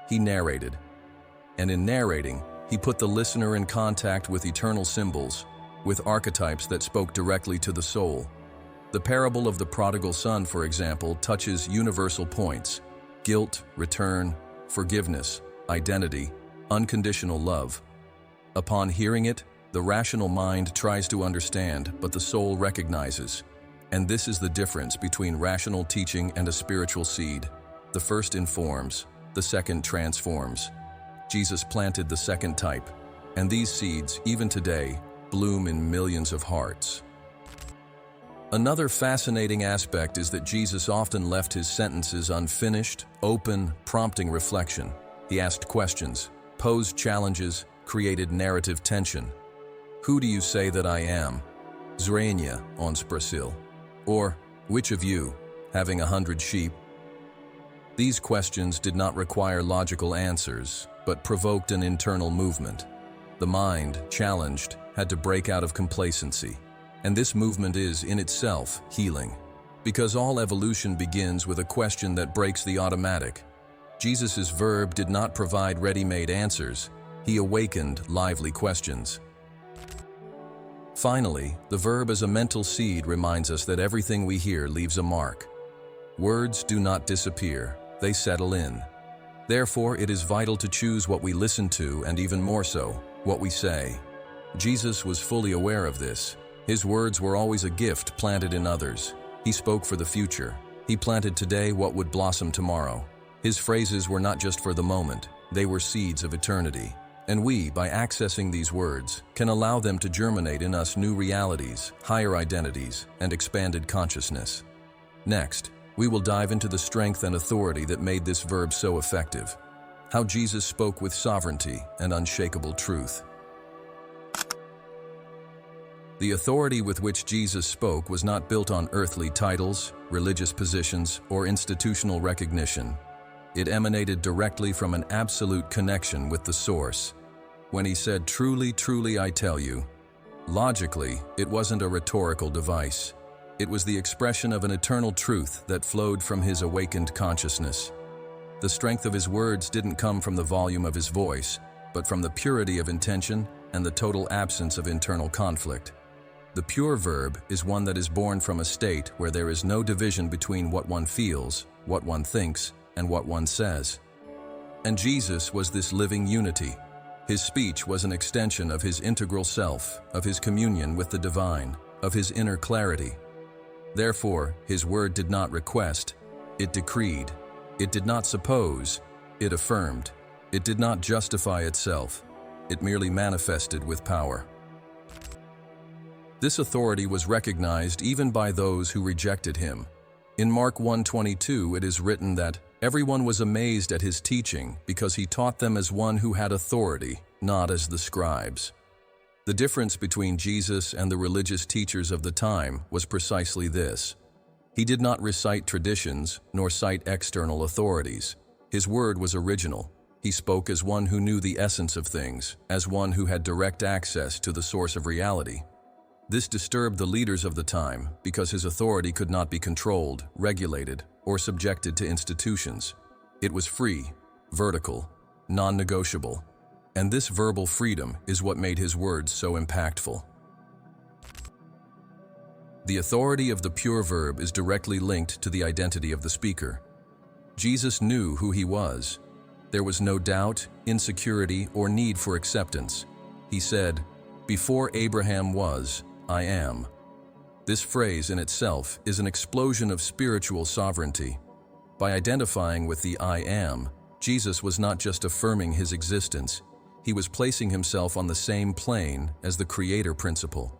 He narrated. And in narrating, he put the listener in contact with eternal symbols, with archetypes that spoke directly to the soul. The parable of the prodigal son, for example, touches universal points: guilt, return, forgiveness, identity, unconditional love. Upon hearing it, the rational mind tries to understand, but the soul recognizes. And this is the difference between rational teaching and a spiritual seed. The first informs, the second transforms. Jesus planted the second type, and these seeds, even today, bloom in millions of hearts. Another fascinating aspect is that Jesus often left his sentences unfinished, open, prompting reflection. He asked questions, posed challenges, created narrative tension. Who do you say that I am? Zrania ons Brasil. Or, which of you, having 100 sheep? These questions did not require logical answers, but provoked an internal movement. The mind, challenged, had to break out of complacency. And this movement is, in itself, healing. Because all evolution begins with a question that breaks the automatic. Jesus' verb did not provide ready-made answers. He awakened lively questions. Finally, the verb as a mental seed reminds us that everything we hear leaves a mark. Words do not disappear, they settle in. Therefore, it is vital to choose what we listen to, and even more so, what we say. Jesus was fully aware of this. His words were always a gift planted in others. He spoke for the future. He planted today what would blossom tomorrow. His phrases were not just for the moment, they were seeds of eternity. And we, by accessing these words, can allow them to germinate in us new realities, higher identities, and expanded consciousness. Next, we will dive into the strength and authority that made this verb so effective. How Jesus spoke with sovereignty and unshakable truth. The authority with which Jesus spoke was not built on earthly titles, religious positions, or institutional recognition. It emanated directly from an absolute connection with the source. When he said, "Truly, truly, I tell you," logically, it wasn't a rhetorical device. It was the expression of an eternal truth that flowed from his awakened consciousness. The strength of his words didn't come from the volume of his voice, but from the purity of intention and the total absence of internal conflict. The pure verb is one that is born from a state where there is no division between what one feels, what one thinks, and what one says. And Jesus was this living unity. His speech was an extension of his integral self, of his communion with the divine, of his inner clarity. Therefore, his word did not request, it decreed. It did not suppose, it affirmed. It did not justify itself, it merely manifested with power. This authority was recognized even by those who rejected him. In Mark 1:22, it is written that everyone was amazed at his teaching because he taught them as one who had authority, not as the scribes. The difference between Jesus and the religious teachers of the time was precisely this. He did not recite traditions nor cite external authorities. His word was original. He spoke as one who knew the essence of things, as one who had direct access to the source of reality. This disturbed the leaders of the time because his authority could not be controlled, regulated, or subjected to institutions. It was free, vertical, non-negotiable, and this verbal freedom is what made his words so impactful. The authority of the pure verb is directly linked to the identity of the speaker. Jesus knew who he was. There was no doubt, insecurity, or need for acceptance. He said, "Before Abraham was, I am." This phrase in itself is an explosion of spiritual sovereignty. By identifying with the I am, Jesus was not just affirming his existence, he was placing himself on the same plane as the creator principle.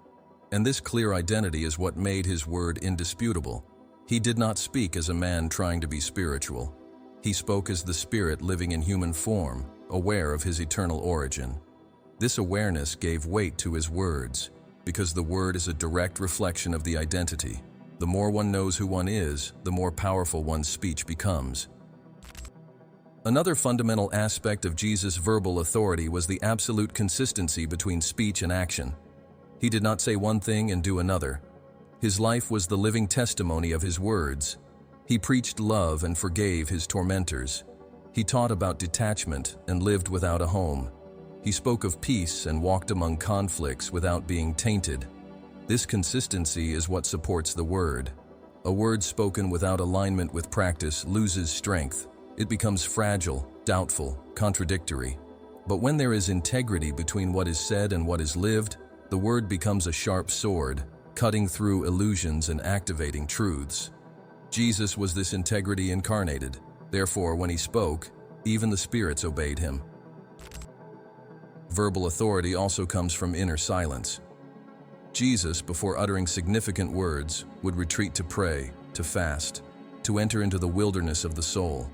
And this clear identity is what made his word indisputable. He did not speak as a man trying to be spiritual. He spoke as the Spirit living in human form, aware of his eternal origin. This awareness gave weight to his words, because the word is a direct reflection of the identity. The more one knows who one is, the more powerful one's speech becomes. Another fundamental aspect of Jesus' verbal authority was the absolute consistency between speech and action. He did not say one thing and do another. His life was the living testimony of his words. He preached love and forgave his tormentors. He taught about detachment and lived without a home. He spoke of peace and walked among conflicts without being tainted. This consistency is what supports the word. A word spoken without alignment with practice loses strength. It becomes fragile, doubtful, contradictory. But when there is integrity between what is said and what is lived, the word becomes a sharp sword, cutting through illusions and activating truths. Jesus was this integrity incarnated. Therefore, when he spoke, even the spirits obeyed him. Verbal authority also comes from inner silence. Jesus, before uttering significant words, would retreat to pray, to fast, to enter into the wilderness of the soul.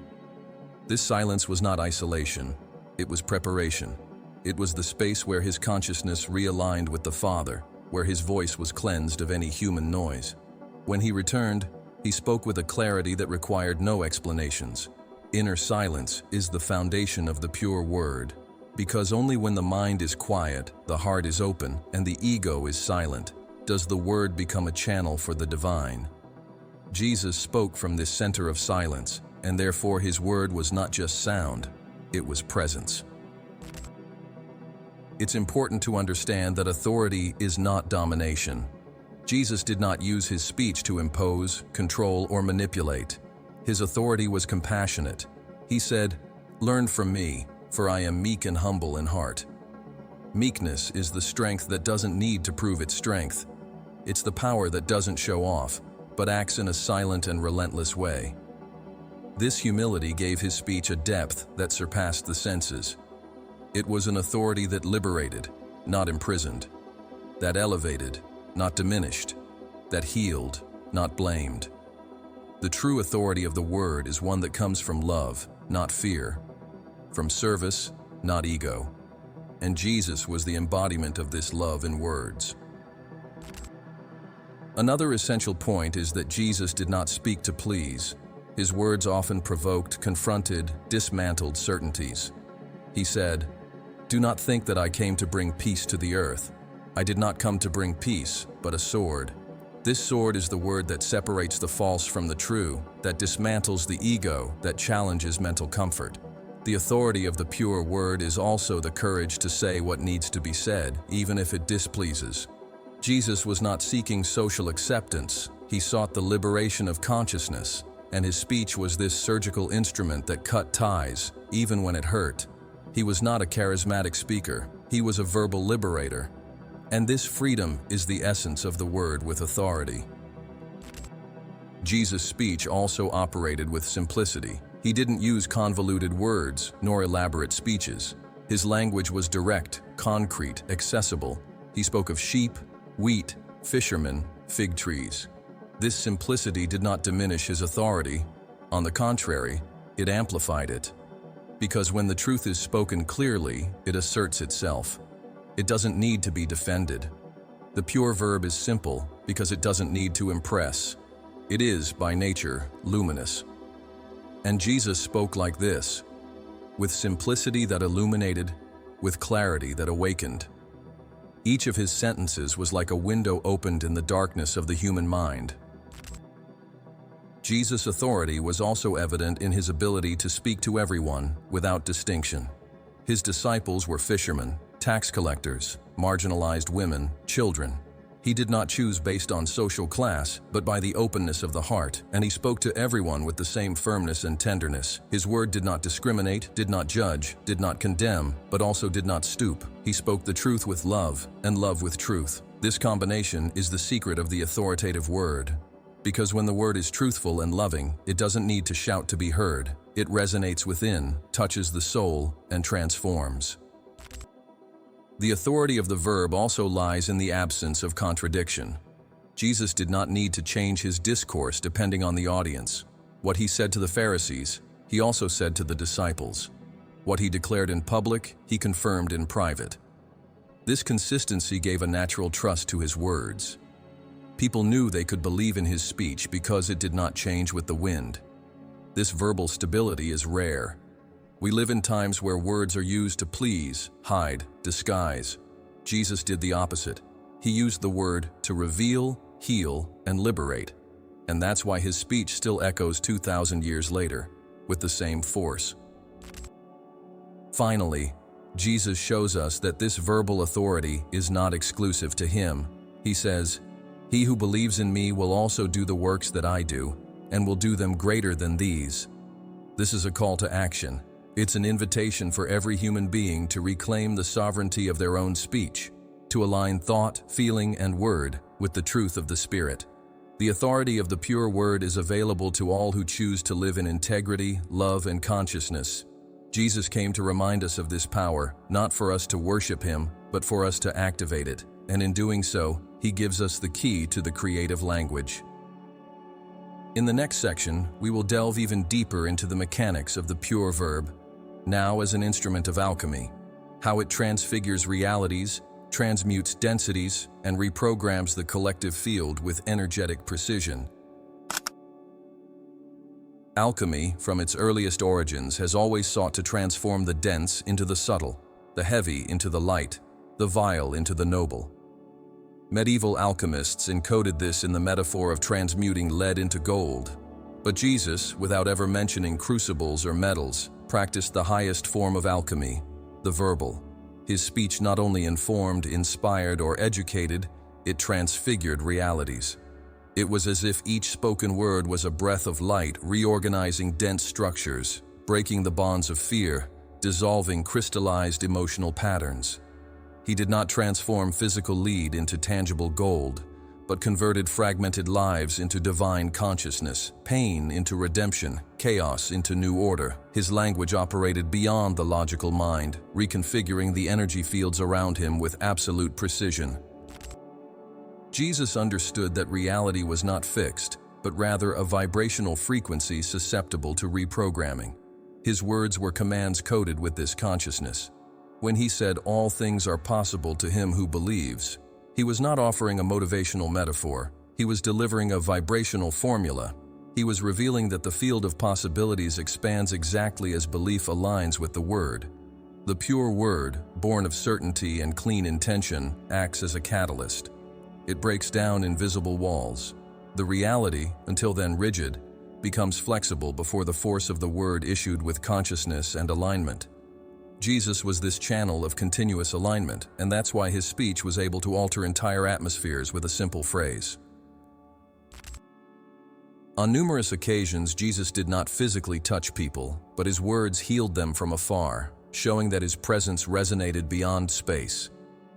This silence was not isolation, it was preparation. It was the space where his consciousness realigned with the Father, where his voice was cleansed of any human noise. When he returned, he spoke with a clarity that required no explanations. Inner silence is the foundation of the pure word, because only when the mind is quiet, the heart is open, and the ego is silent, does the word become a channel for the divine. Jesus spoke from this center of silence, and therefore his word was not just sound, it was presence. It's important to understand that authority is not domination. Jesus did not use his speech to impose, control, or manipulate. His authority was compassionate. He said, "Learn from me, for I am meek and humble in heart." Meekness is the strength that doesn't need to prove its strength. It's the power that doesn't show off, but acts in a silent and relentless way. This humility gave his speech a depth that surpassed the senses. It was an authority that liberated, not imprisoned, that elevated, not diminished, that healed, not blamed. The true authority of the word is one that comes from love, not fear, from service, not ego. And Jesus was the embodiment of this love in words. Another essential point is that Jesus did not speak to please. His words often provoked, confronted, dismantled certainties. He said, "Do not think that I came to bring peace to the earth. I did not come to bring peace, but a sword." This sword is the word that separates the false from the true, that dismantles the ego, that challenges mental comfort. The authority of the pure word is also the courage to say what needs to be said, even if it displeases. Jesus was not seeking social acceptance. He sought the liberation of consciousness, and his speech was this surgical instrument that cut ties, even when it hurt. He was not a charismatic speaker. He was a verbal liberator. And this freedom is the essence of the word with authority. Jesus' speech also operated with simplicity. He didn't use convoluted words nor elaborate speeches. His language was direct, concrete, accessible. He spoke of sheep, wheat, fishermen, fig trees. This simplicity did not diminish his authority. On the contrary, it amplified it. Because when the truth is spoken clearly, it asserts itself. It doesn't need to be defended. The pure verb is simple because it doesn't need to impress. It is, by nature, luminous. And Jesus spoke like this, with simplicity that illuminated, with clarity that awakened. Each of his sentences was like a window opened in the darkness of the human mind. Jesus' authority was also evident in his ability to speak to everyone without distinction. His disciples were fishermen, tax collectors, marginalized women, children. He did not choose based on social class, but by the openness of the heart, and he spoke to everyone with the same firmness and tenderness. His word did not discriminate, did not judge, did not condemn, but also did not stoop. He spoke the truth with love, and love with truth. This combination is the secret of the authoritative word. Because when the word is truthful and loving, it doesn't need to shout to be heard. It resonates within, touches the soul, and transforms. The authority of the verb also lies in the absence of contradiction. Jesus did not need to change his discourse depending on the audience. What he said to the Pharisees, he also said to the disciples. What he declared in public, he confirmed in private. This consistency gave a natural trust to his words. People knew they could believe in his speech because it did not change with the wind. This verbal stability is rare. We live in times where words are used to please, hide, disguise. Jesus did the opposite. He used the word to reveal, heal, and liberate. And that's why his speech still echoes 2,000 years later, with the same force. Finally, Jesus shows us that this verbal authority is not exclusive to him. He says, "He who believes in me will also do the works that I do, and will do them greater than these." This is a call to action. It's an invitation for every human being to reclaim the sovereignty of their own speech, to align thought, feeling, and word with the truth of the Spirit. The authority of the pure word is available to all who choose to live in integrity, love, and consciousness. Jesus came to remind us of this power, not for us to worship him, but for us to activate it. And in doing so, he gives us the key to the creative language. In the next section, we will delve even deeper into the mechanics of the pure verb, now as an instrument of alchemy, how it transfigures realities, transmutes densities, and reprograms the collective field with energetic precision. Alchemy, from its earliest origins, has always sought to transform the dense into the subtle, the heavy into the light, the vile into the noble. Medieval alchemists encoded this in the metaphor of transmuting lead into gold. But Jesus, without ever mentioning crucibles or metals, practiced the highest form of alchemy, the verbal. His speech not only informed, inspired, or educated, it transfigured realities. It was as if each spoken word was a breath of light, reorganizing dense structures, breaking the bonds of fear, dissolving crystallized emotional patterns. He did not transform physical lead into tangible gold, but converted fragmented lives into divine consciousness, pain into redemption, chaos into new order. His language operated beyond the logical mind, reconfiguring the energy fields around him with absolute precision. Jesus understood that reality was not fixed, but rather a vibrational frequency susceptible to reprogramming. His words were commands coded with this consciousness. When he said, "All things are possible to him who believes," he was not offering a motivational metaphor. He was delivering a vibrational formula. He was revealing that the field of possibilities expands exactly as belief aligns with the word. The pure word, born of certainty and clean intention, acts as a catalyst. It breaks down invisible walls. The reality, until then rigid, becomes flexible before the force of the word issued with consciousness and alignment. Jesus was this channel of continuous alignment, and that's why his speech was able to alter entire atmospheres with a simple phrase. On numerous occasions, Jesus did not physically touch people, but his words healed them from afar, showing that his presence resonated beyond space.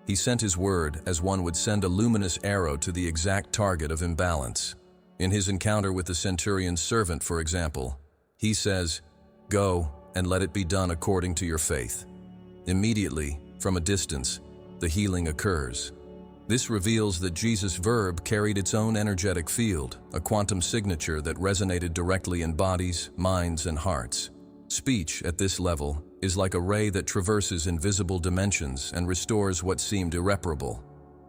He sent his word as one would send a luminous arrow to the exact target of imbalance. In his encounter with the centurion's servant, for example, he says, "Go, and let it be done according to your faith." Immediately, from a distance, the healing occurs. This reveals that Jesus' verb carried its own energetic field, a quantum signature that resonated directly in bodies, minds, and hearts. Speech, at this level, is like a ray that traverses invisible dimensions and restores what seemed irreparable.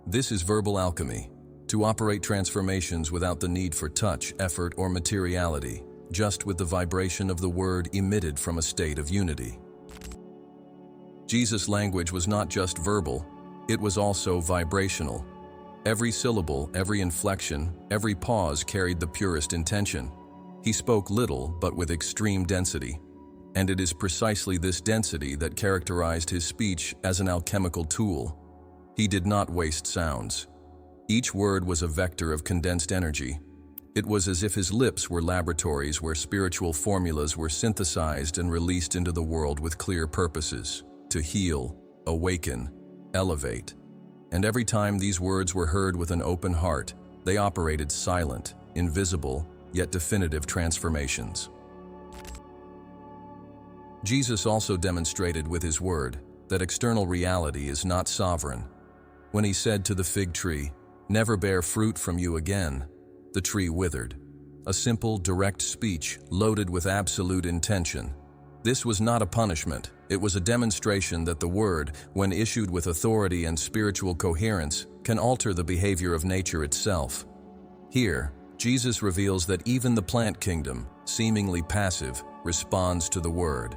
This is verbal alchemy, to operate transformations without the need for touch, effort, or materiality, just with the vibration of the word emitted from a state of unity. Jesus' language was not just verbal, it was also vibrational. Every syllable, every inflection, every pause carried the purest intention. He spoke little, but with extreme density. And it is precisely this density that characterized his speech as an alchemical tool. He did not waste sounds. Each word was a vector of condensed energy. It was as if his lips were laboratories where spiritual formulas were synthesized and released into the world with clear purposes: to heal, awaken, elevate. And every time these words were heard with an open heart, they operated silent, invisible, yet definitive transformations. Jesus also demonstrated with his word that external reality is not sovereign. When he said to the fig tree, "Never bear fruit from you again," the tree withered. A simple, direct speech loaded with absolute intention. This was not a punishment. It was a demonstration that the word, when issued with authority and spiritual coherence, can alter the behavior of nature itself. Here, Jesus reveals that even the plant kingdom, seemingly passive, responds to the word.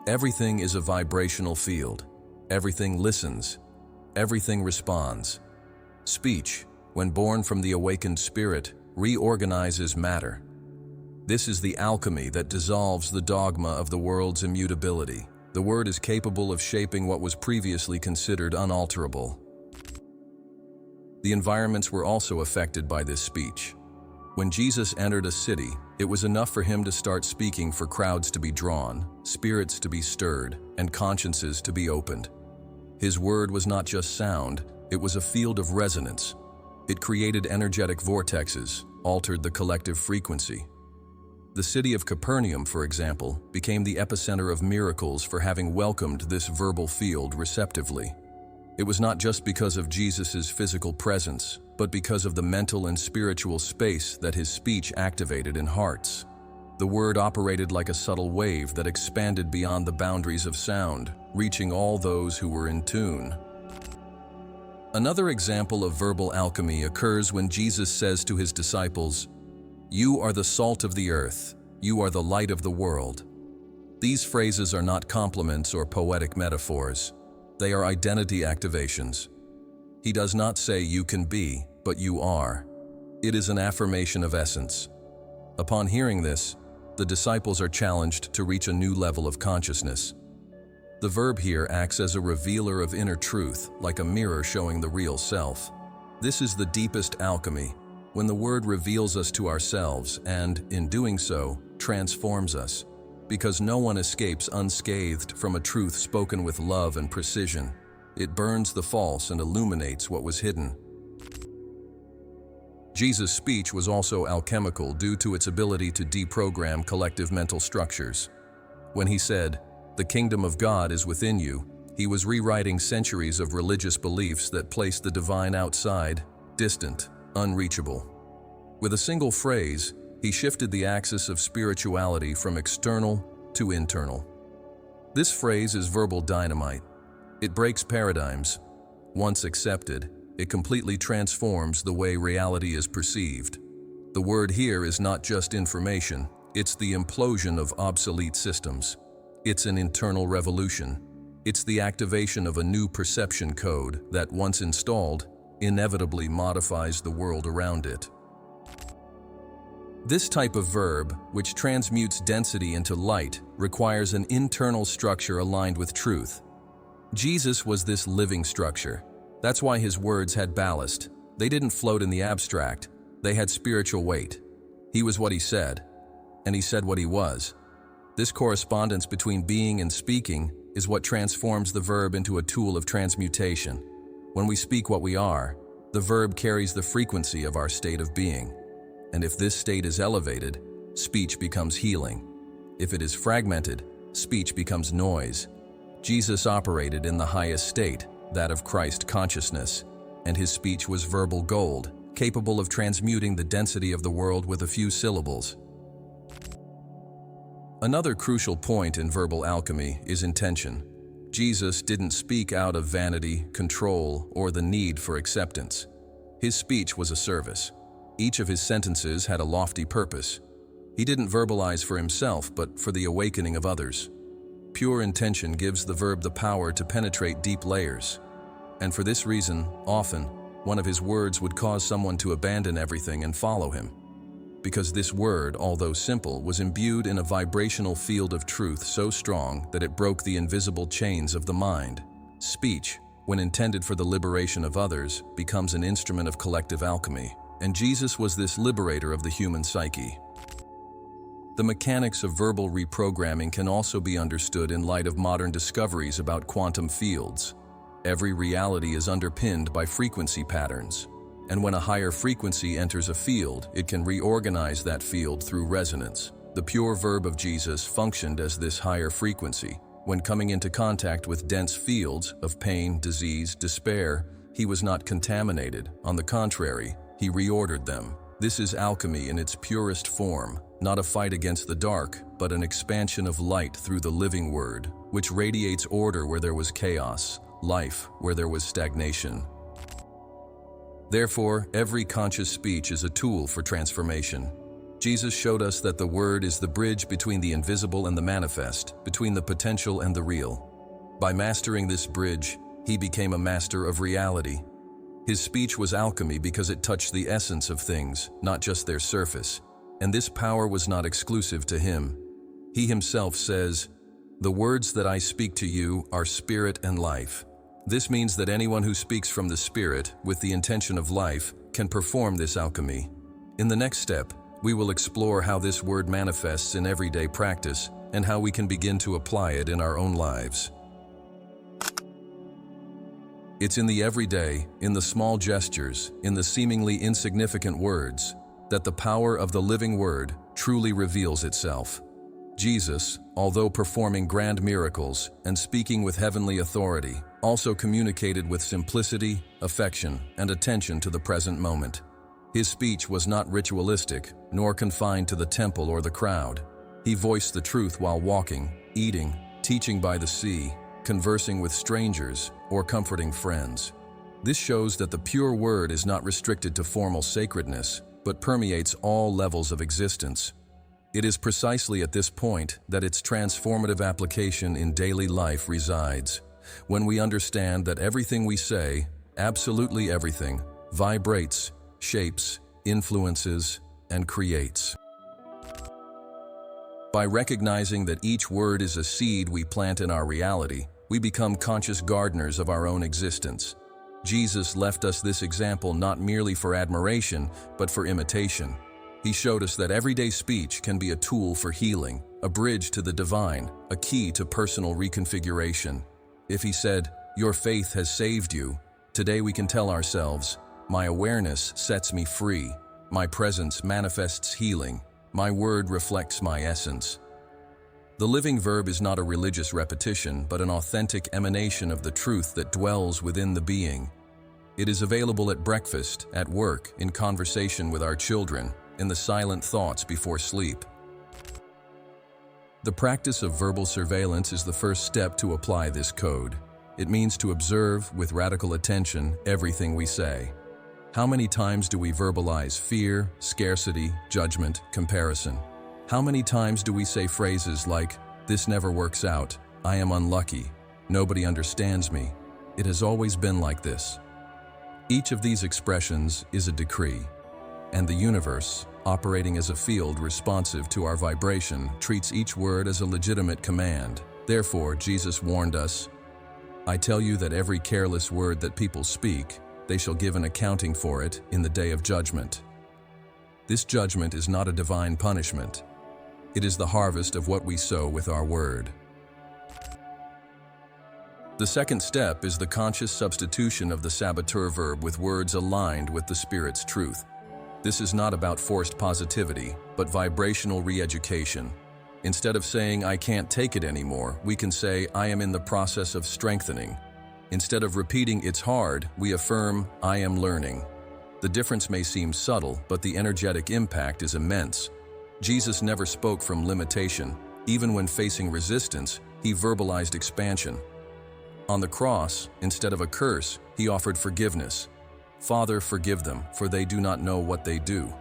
Everything is a vibrational field. Everything listens. Everything responds. Speech, when born from the awakened spirit, reorganizes matter. This is the alchemy that dissolves the dogma of the world's immutability. The word is capable of shaping what was previously considered unalterable. The environments were also affected by this speech. When Jesus entered a city, it was enough for him to start speaking for crowds to be drawn, spirits to be stirred, and consciences to be opened. His word was not just sound, it was a field of resonance. It created energetic vortexes, altered the collective frequency. The city of Capernaum, for example, became the epicenter of miracles for having welcomed this verbal field receptively. It was not just because of Jesus' physical presence, but because of the mental and spiritual space that his speech activated in hearts. The word operated like a subtle wave that expanded beyond the boundaries of sound, reaching all those who were in tune. Another example of verbal alchemy occurs when Jesus says to his disciples, "You are the salt of the earth. You are the light of the world." These phrases are not compliments or poetic metaphors. They are identity activations. He does not say you can be, but you are. It is an affirmation of essence. Upon hearing this, the disciples are challenged to reach a new level of consciousness. The verb here acts as a revealer of inner truth, like a mirror showing the real self. This is the deepest alchemy, when the word reveals us to ourselves and, in doing so, transforms us. Because no one escapes unscathed from a truth spoken with love and precision. It burns the false and illuminates what was hidden. Jesus' speech was also alchemical due to its ability to deprogram collective mental structures. When he said, "The kingdom of God is within you," he was rewriting centuries of religious beliefs that placed the divine outside, distant, unreachable. With a single phrase, he shifted the axis of spirituality from external to internal. This phrase is verbal dynamite. It breaks paradigms. Once accepted, it completely transforms the way reality is perceived. The word here is not just information, it's the implosion of obsolete systems. It's an internal revolution. It's the activation of a new perception code that, once installed, inevitably modifies the world around it. This type of verb, which transmutes density into light, requires an internal structure aligned with truth. Jesus was this living structure. That's why his words had ballast. They didn't float in the abstract. They had spiritual weight. He was what he said, and he said what he was. This correspondence between being and speaking is what transforms the verb into a tool of transmutation. When we speak what we are, the verb carries the frequency of our state of being. And if this state is elevated, speech becomes healing. If it is fragmented, speech becomes noise. Jesus operated in the highest state, that of Christ consciousness, and his speech was verbal gold, capable of transmuting the density of the world with a few syllables. Another crucial point in verbal alchemy is intention. Jesus didn't speak out of vanity, control, or the need for acceptance. His speech was a service. Each of his sentences had a lofty purpose. He didn't verbalize for himself, but for the awakening of others. Pure intention gives the verb the power to penetrate deep layers. And for this reason, often, one of his words would cause someone to abandon everything and follow him. Because this word, although simple, was imbued in a vibrational field of truth so strong that it broke the invisible chains of the mind. Speech, when intended for the liberation of others, becomes an instrument of collective alchemy. And Jesus was this liberator of the human psyche. The mechanics of verbal reprogramming can also be understood in light of modern discoveries about quantum fields. Every reality is underpinned by frequency patterns. And when a higher frequency enters a field, it can reorganize that field through resonance. The pure verb of Jesus functioned as this higher frequency. When coming into contact with dense fields of pain, disease, despair, he was not contaminated. On the contrary, he reordered them. This is alchemy in its purest form, not a fight against the dark, but an expansion of light through the living word, which radiates order where there was chaos, life where there was stagnation. Therefore, every conscious speech is a tool for transformation. Jesus showed us that the word is the bridge between the invisible and the manifest, between the potential and the real. By mastering this bridge, he became a master of reality. His speech was alchemy because it touched the essence of things, not just their surface. And this power was not exclusive to him. He himself says, "The words that I speak to you are spirit and life." This means that anyone who speaks from the spirit with the intention of life can perform this alchemy. In the next step, we will explore how this word manifests in everyday practice and how we can begin to apply it in our own lives. It's in the everyday, in the small gestures, in the seemingly insignificant words, that the power of the living word truly reveals itself. Jesus, although performing grand miracles and speaking with heavenly authority, also communicated with simplicity, affection, and attention to the present moment. His speech was not ritualistic, nor confined to the temple or the crowd. He voiced the truth while walking, eating, teaching by the sea, conversing with strangers, or comforting friends. This shows that the pure word is not restricted to formal sacredness, but permeates all levels of existence. It is precisely at this point that its transformative application in daily life resides, when we understand that everything we say, absolutely everything, vibrates, shapes, influences, and creates. By recognizing that each word is a seed we plant in our reality, we become conscious gardeners of our own existence. Jesus left us this example not merely for admiration, but for imitation. He showed us that everyday speech can be a tool for healing, a bridge to the divine, a key to personal reconfiguration. If he said, "Your faith has saved you," today we can tell ourselves, "My awareness sets me free. My presence manifests healing. My word reflects my essence." The living verb is not a religious repetition, but an authentic emanation of the truth that dwells within the being. It is available at breakfast, at work, in conversation with our children, in the silent thoughts before sleep. The practice of verbal surveillance is the first step to apply this code. It means to observe, with radical attention, everything we say. How many times do we verbalize fear, scarcity, judgment, comparison? How many times do we say phrases like, "This never works out," "I am unlucky," "Nobody understands me," "It has always been like this"? Each of these expressions is a decree, and the universe, operating as a field responsive to our vibration, treats each word as a legitimate command. Therefore, Jesus warned us, "I tell you that every careless word that people speak, they shall give an accounting for it in the day of judgment." This judgment is not a divine punishment. It is the harvest of what we sow with our word. The second step is the conscious substitution of the saboteur verb with words aligned with the Spirit's truth. This is not about forced positivity, but vibrational re-education. Instead of saying, "I can't take it anymore," we can say, "I am in the process of strengthening." Instead of repeating, "It's hard," we affirm, "I am learning." The difference may seem subtle, but the energetic impact is immense. Jesus never spoke from limitation. Even when facing resistance, he verbalized expansion. On the cross, instead of a curse, he offered forgiveness. "Father, forgive them, for they do not know what they do."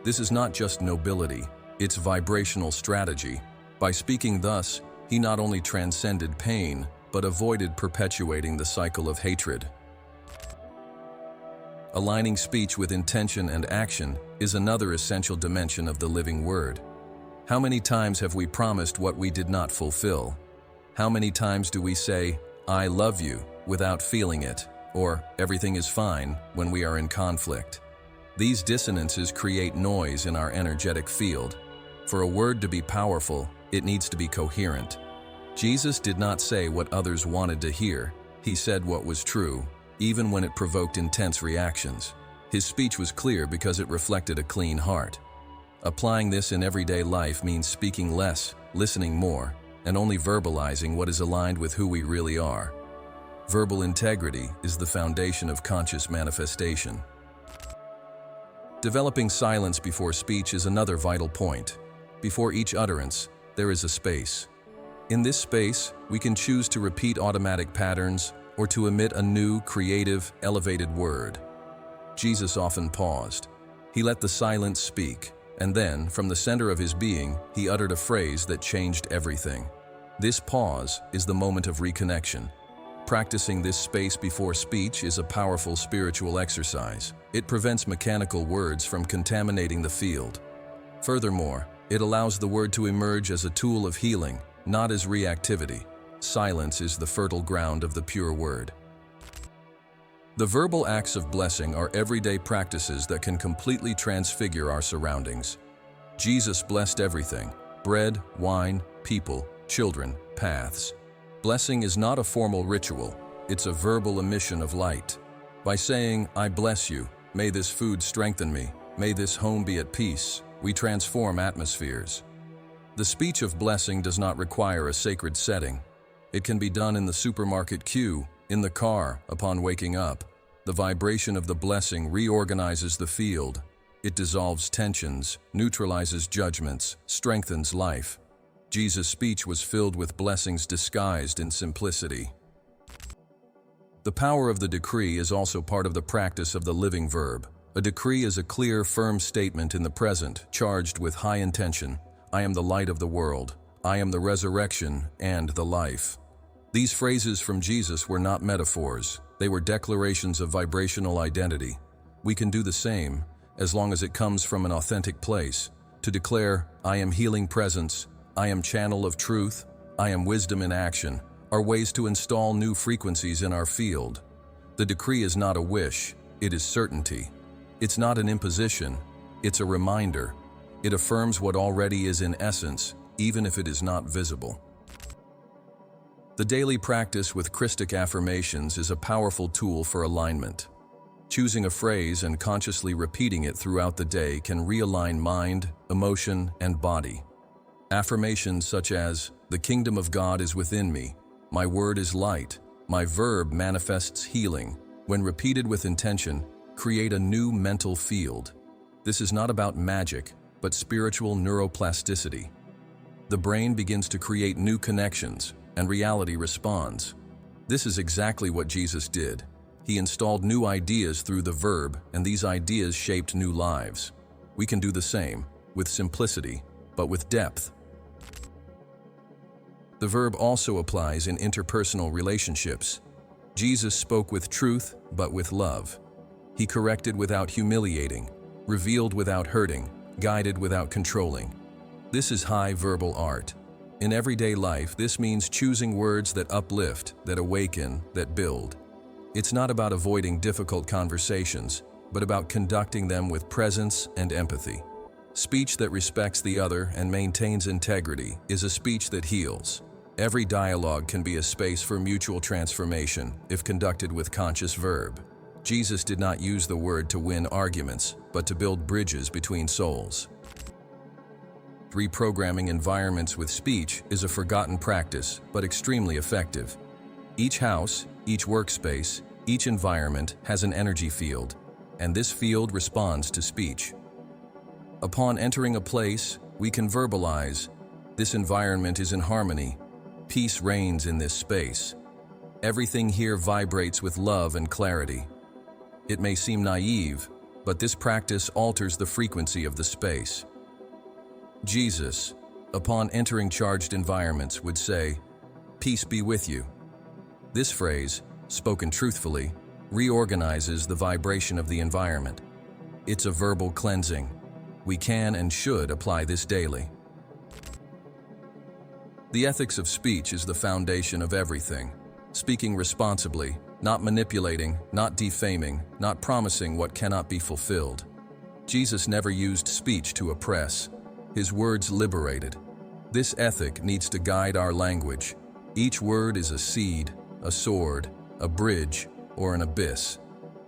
This is not just nobility, it's vibrational strategy. By speaking thus, he not only transcended pain, but avoided perpetuating the cycle of hatred. Aligning speech with intention and action is another essential dimension of the living word. How many times have we promised what we did not fulfill? How many times do we say, "I love you," without feeling it, or "everything is fine," when we are in conflict? These dissonances create noise in our energetic field. For a word to be powerful, it needs to be coherent. Jesus did not say what others wanted to hear. He said what was true, even when it provoked intense reactions. His speech was clear because it reflected a clean heart. Applying this in everyday life means speaking less, listening more, and only verbalizing what is aligned with who we really are. Verbal integrity is the foundation of conscious manifestation. Developing silence before speech is another vital point. Before each utterance, there is a space. In this space, we can choose to repeat automatic patterns or to emit a new, creative, elevated word. Jesus often paused. He let the silence speak, and then, from the center of his being, he uttered a phrase that changed everything. This pause is the moment of reconnection. Practicing this space before speech is a powerful spiritual exercise. It prevents mechanical words from contaminating the field. Furthermore, it allows the word to emerge as a tool of healing, not as reactivity. Silence is the fertile ground of the pure word. The verbal acts of blessing are everyday practices that can completely transfigure our surroundings. Jesus blessed everything: bread, wine, people, children, paths. Blessing is not a formal ritual, it's a verbal emission of light. By saying, "I bless you, may this food strengthen me, may this home be at peace," we transform atmospheres. The speech of blessing does not require a sacred setting. It can be done in the supermarket queue, in the car, upon waking up. The vibration of the blessing reorganizes the field. It dissolves tensions, neutralizes judgments, strengthens life. Jesus' speech was filled with blessings disguised in simplicity. The power of the decree is also part of the practice of the living verb. A decree is a clear, firm statement in the present, charged with high intention. "I am the light of the world. I am the resurrection and the life." These phrases from Jesus were not metaphors. They were declarations of vibrational identity. We can do the same, as long as it comes from an authentic place. To declare, "I am healing presence," "I am channel of truth," "I am wisdom in action," are ways to install new frequencies in our field. The decree is not a wish, it is certainty. It's not an imposition, it's a reminder. It affirms what already is in essence, even if it is not visible. The daily practice with Christic affirmations is a powerful tool for alignment. Choosing a phrase and consciously repeating it throughout the day can realign mind, emotion, and body. Affirmations such as, "The kingdom of God is within me," "My word is light," "My verb manifests healing," when repeated with intention, create a new mental field. This is not about magic, but spiritual neuroplasticity. The brain begins to create new connections, and reality responds. This is exactly what Jesus did. He installed new ideas through the verb, and these ideas shaped new lives. We can do the same, with simplicity, but with depth. The verb also applies in interpersonal relationships. Jesus spoke with truth, but with love. He corrected without humiliating, revealed without hurting, guided without controlling. This is high verbal art. In everyday life, this means choosing words that uplift, that awaken, that build. It's not about avoiding difficult conversations, but about conducting them with presence and empathy. Speech that respects the other and maintains integrity is a speech that heals. Every dialogue can be a space for mutual transformation if conducted with conscious verb. Jesus did not use the word to win arguments, but to build bridges between souls. Reprogramming environments with speech is a forgotten practice, but extremely effective. Each house, each workspace, each environment has an energy field, and this field responds to speech. Upon entering a place, we can verbalize, "This environment is in harmony. Peace reigns in this space. Everything here vibrates with love and clarity." It may seem naive, but this practice alters the frequency of the space. Jesus, upon entering charged environments, would say, "Peace be with you." This phrase, spoken truthfully, reorganizes the vibration of the environment. It's a verbal cleansing. We can and should apply this daily. The ethics of speech is the foundation of everything. Speaking responsibly, not manipulating, not defaming, not promising what cannot be fulfilled. Jesus never used speech to oppress. His words liberated. This ethic needs to guide our language. Each word is a seed, a sword, a bridge, or an abyss.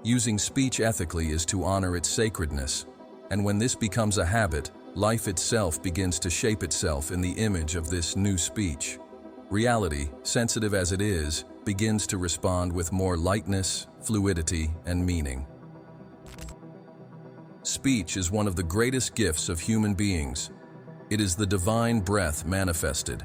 Using speech ethically is to honor its sacredness. And when this becomes a habit, life itself begins to shape itself in the image of this new speech. Reality, sensitive as it is, begins to respond with more lightness, fluidity, and meaning. Speech is one of the greatest gifts of human beings. It is the divine breath manifested.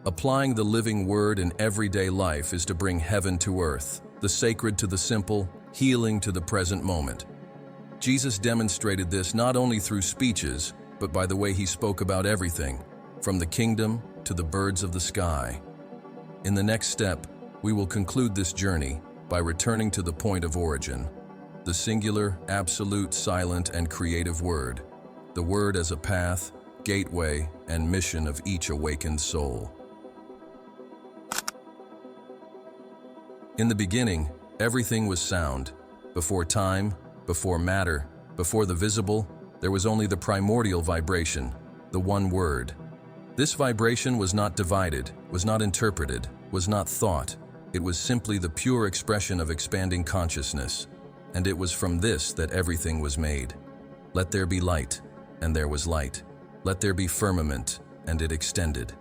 Applying the living word in everyday life is to bring heaven to earth, the sacred to the simple, healing to the present moment. Jesus demonstrated this not only through speeches, but by the way he spoke about everything, from the kingdom to the birds of the sky. In the next step, we will conclude this journey by returning to the point of origin, the singular, absolute, silent, and creative word, the word as a path, gateway, and mission of each awakened soul. In the beginning, everything was sound. Before time, before matter, before the visible, there was only the primordial vibration, the one word. This vibration was not divided, was not interpreted, was not thought. It was simply the pure expression of expanding consciousness, and it was from this that everything was made. Let there be light, and there was light. Let there be firmament, and it extended.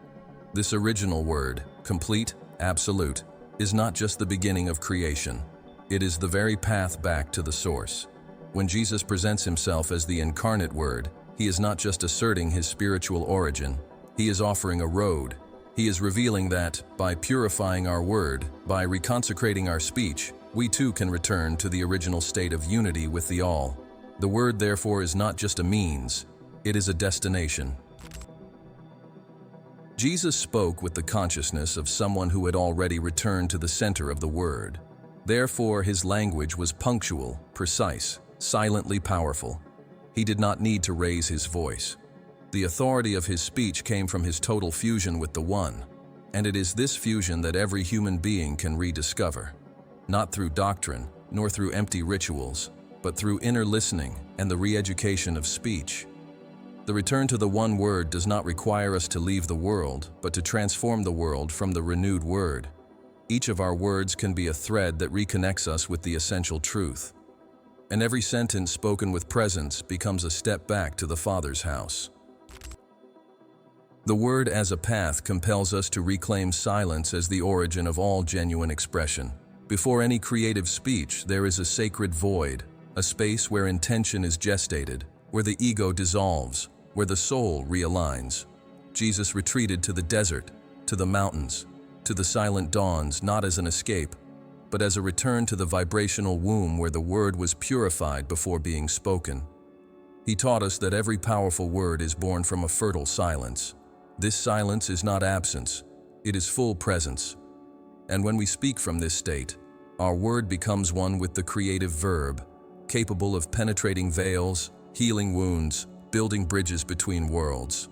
This original word, complete, absolute, is not just the beginning of creation. It is the very path back to the source. When Jesus presents himself as the incarnate Word, he is not just asserting his spiritual origin, he is offering a road. He is revealing that, by purifying our word, by reconsecrating our speech, we too can return to the original state of unity with the All. The word, therefore, is not just a means, it is a destination. Jesus spoke with the consciousness of someone who had already returned to the center of the Word. Therefore, his language was punctual, precise, silently powerful. He did not need to raise his voice. The authority of his speech came from his total fusion with the One, and it is this fusion that every human being can rediscover, not through doctrine, nor through empty rituals, but through inner listening and the re-education of speech. The return to the one word does not require us to leave the world, but to transform the world from the renewed word. Each of our words can be a thread that reconnects us with the essential truth. And every sentence spoken with presence becomes a step back to the Father's house. The word as a path compels us to reclaim silence as the origin of all genuine expression. Before any creative speech, there is a sacred void, a space where intention is gestated, where the ego dissolves, where the soul realigns. Jesus retreated to the desert, to the mountains, to the silent dawns, not as an escape, but as a return to the vibrational womb where the word was purified before being spoken. He taught us that every powerful word is born from a fertile silence. This silence is not absence, it is full presence. And when we speak from this state, our word becomes one with the creative verb, capable of penetrating veils, healing wounds, building bridges between worlds.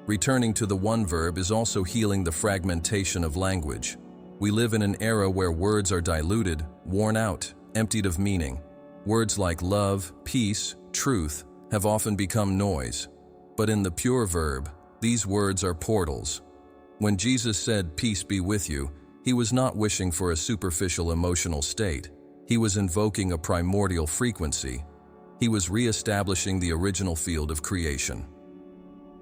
Returning to the one verb is also healing the fragmentation of language. We live in an era where words are diluted, worn out, emptied of meaning. Words like love, peace, truth have often become noise. But in the pure verb, these words are portals. When Jesus said, "Peace be with you," he was not wishing for a superficial emotional state. He was invoking a primordial frequency. He was re-establishing the original field of creation.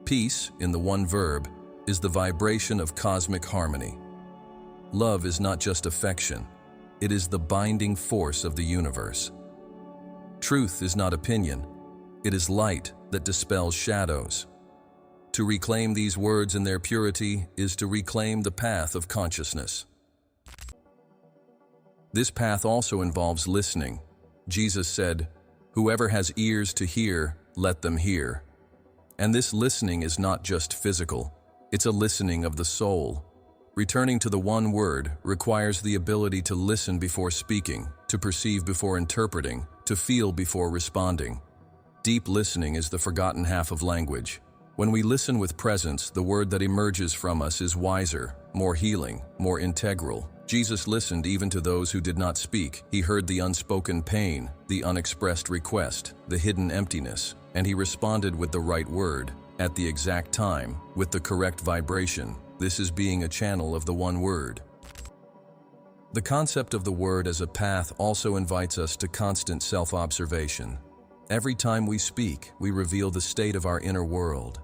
Peace, in the one verb, is the vibration of cosmic harmony. Love is not just affection. It is the binding force of the universe. Truth is not opinion. It is light that dispels shadows. To reclaim these words in their purity is to reclaim the path of consciousness. This path also involves listening. Jesus said, "Whoever has ears to hear, let them hear." And this listening is not just physical. It's a listening of the soul. Returning to the one word requires the ability to listen before speaking, to perceive before interpreting, to feel before responding. Deep listening is the forgotten half of language. When we listen with presence, the word that emerges from us is wiser, more healing, more integral. Jesus listened even to those who did not speak. He heard the unspoken pain, the unexpressed request, the hidden emptiness, and he responded with the right word, at the exact time, with the correct vibration. This is being a channel of the one word. The concept of the word as a path also invites us to constant self-observation. Every time we speak, we reveal the state of our inner world.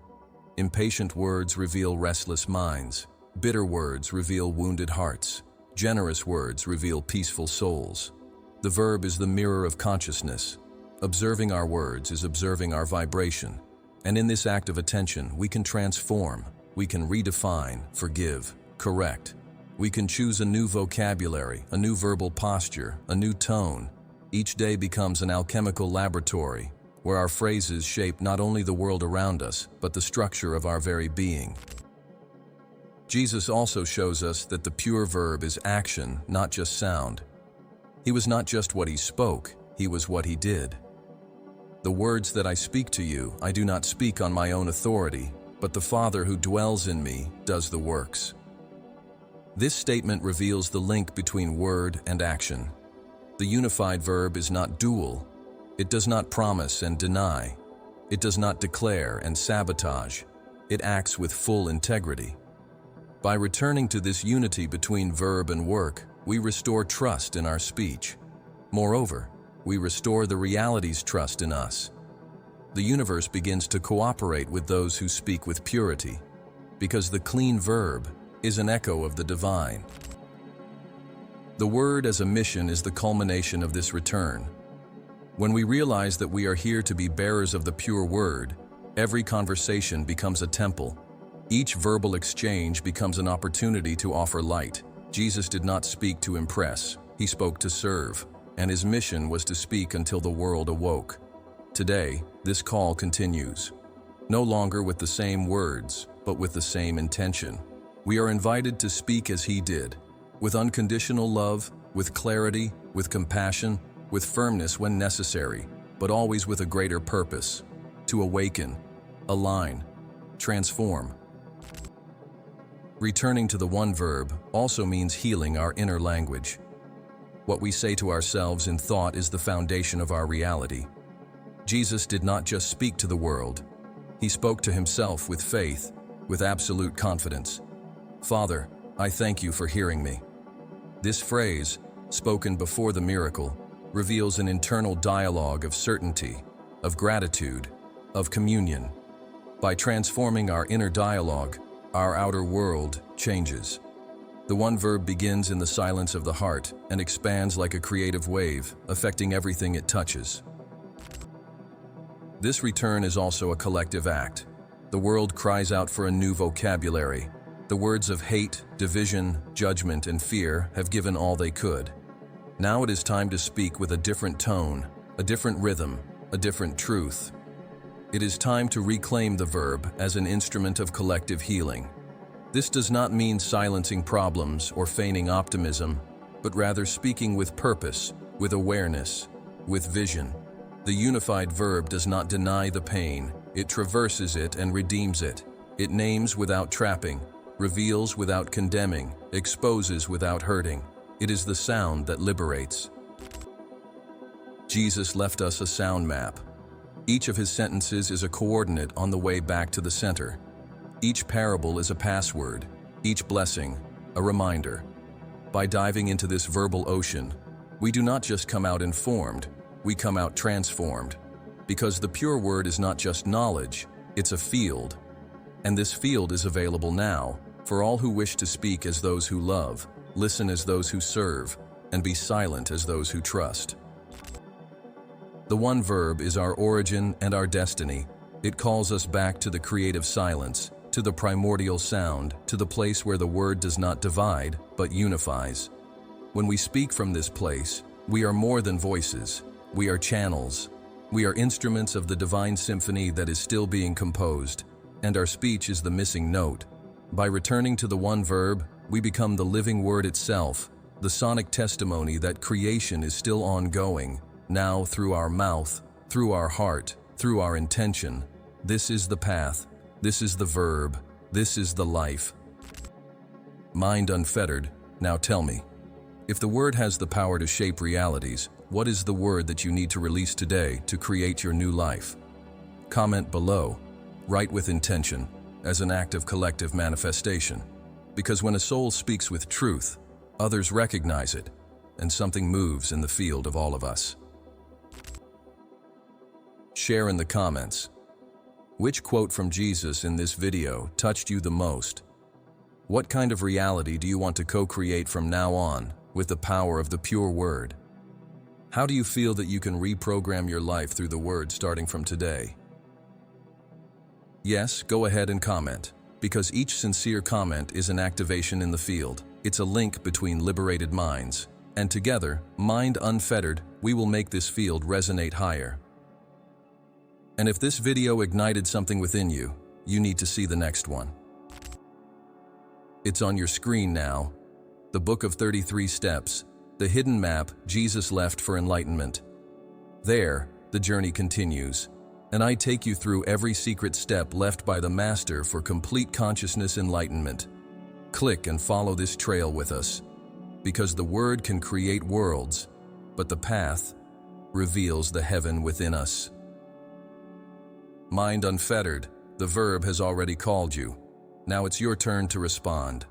Impatient words reveal restless minds. Bitter words reveal wounded hearts. Generous words reveal peaceful souls. The verb is the mirror of consciousness. Observing our words is observing our vibration. And in this act of attention, we can transform. We can redefine, forgive, correct. We can choose a new vocabulary, a new verbal posture, a new tone. Each day becomes an alchemical laboratory, where our phrases shape not only the world around us, but the structure of our very being. Jesus also shows us that the pure verb is action, not just sound. He was not just what he spoke, he was what he did. The words that I speak to you, I do not speak on my own authority, but the Father who dwells in me does the works. This statement reveals the link between word and action. The unified verb is not dual. It does not promise and deny. It does not declare and sabotage. It acts with full integrity. By returning to this unity between verb and work, we restore trust in our speech. Moreover, we restore the reality's trust in us. The universe begins to cooperate with those who speak with purity, because the clean verb is an echo of the divine. The word as a mission is the culmination of this return. When we realize that we are here to be bearers of the pure word, every conversation becomes a temple. Each verbal exchange becomes an opportunity to offer light. Jesus did not speak to impress, he spoke to serve, and his mission was to speak until the world awoke. Today, this call continues, no longer with the same words, but with the same intention. We are invited to speak as he did, with unconditional love, with clarity, with compassion, with firmness when necessary, but always with a greater purpose, to awaken, align, transform. Returning to the one verb also means healing our inner language. What we say to ourselves in thought is the foundation of our reality. Jesus did not just speak to the world. He spoke to himself with faith, with absolute confidence. "Father, I thank you for hearing me." This phrase, spoken before the miracle, reveals an internal dialogue of certainty, of gratitude, of communion. By transforming our inner dialogue, our outer world changes. The one verb begins in the silence of the heart and expands like a creative wave, affecting everything it touches. This return is also a collective act. The world cries out for a new vocabulary. The words of hate, division, judgment, and fear have given all they could. Now it is time to speak with a different tone, a different rhythm, a different truth. It is time to reclaim the verb as an instrument of collective healing. This does not mean silencing problems or feigning optimism, but rather speaking with purpose, with awareness, with vision. The unified verb does not deny the pain, it traverses it and redeems it. It names without trapping, reveals without condemning, exposes without hurting. It is the sound that liberates. Jesus left us a sound map. Each of his sentences is a coordinate on the way back to the center. Each parable is a password, each blessing, a reminder. By diving into this verbal ocean, we do not just come out informed, we come out transformed. Because the pure word is not just knowledge, it's a field. And this field is available now, for all who wish to speak as those who love, listen as those who serve, and be silent as those who trust. The one verb is our origin and our destiny. It calls us back to the creative silence, to the primordial sound, to the place where the word does not divide, but unifies. When we speak from this place, we are more than voices. We are channels. We are instruments of the divine symphony that is still being composed, and our speech is the missing note. By returning to the one verb, we become the living word itself, the sonic testimony that creation is still ongoing, now through our mouth, through our heart, through our intention. This is the path, this is the verb, this is the life. Mind unfettered, now tell me, if the word has the power to shape realities, what is the word that you need to release today to create your new life? Comment below. Write with intention, as an act of collective manifestation. Because when a soul speaks with truth, others recognize it, and something moves in the field of all of us. Share in the comments. Which quote from Jesus in this video touched you the most? What kind of reality do you want to co-create from now on with the power of the pure word? How do you feel that you can reprogram your life through the word starting from today? Yes, go ahead and comment, because each sincere comment is an activation in the field. It's a link between liberated minds, and together, mind unfettered, we will make this field resonate higher. And if this video ignited something within you, you need to see the next one. It's on your screen now. The Book of 33 Steps, the hidden map Jesus left for enlightenment. There, the journey continues, and I take you through every secret step left by the Master for complete consciousness enlightenment. Click and follow this trail with us, because the word can create worlds, but the path reveals the heaven within us. Mind unfettered, the verb has already called you. Now it's your turn to respond.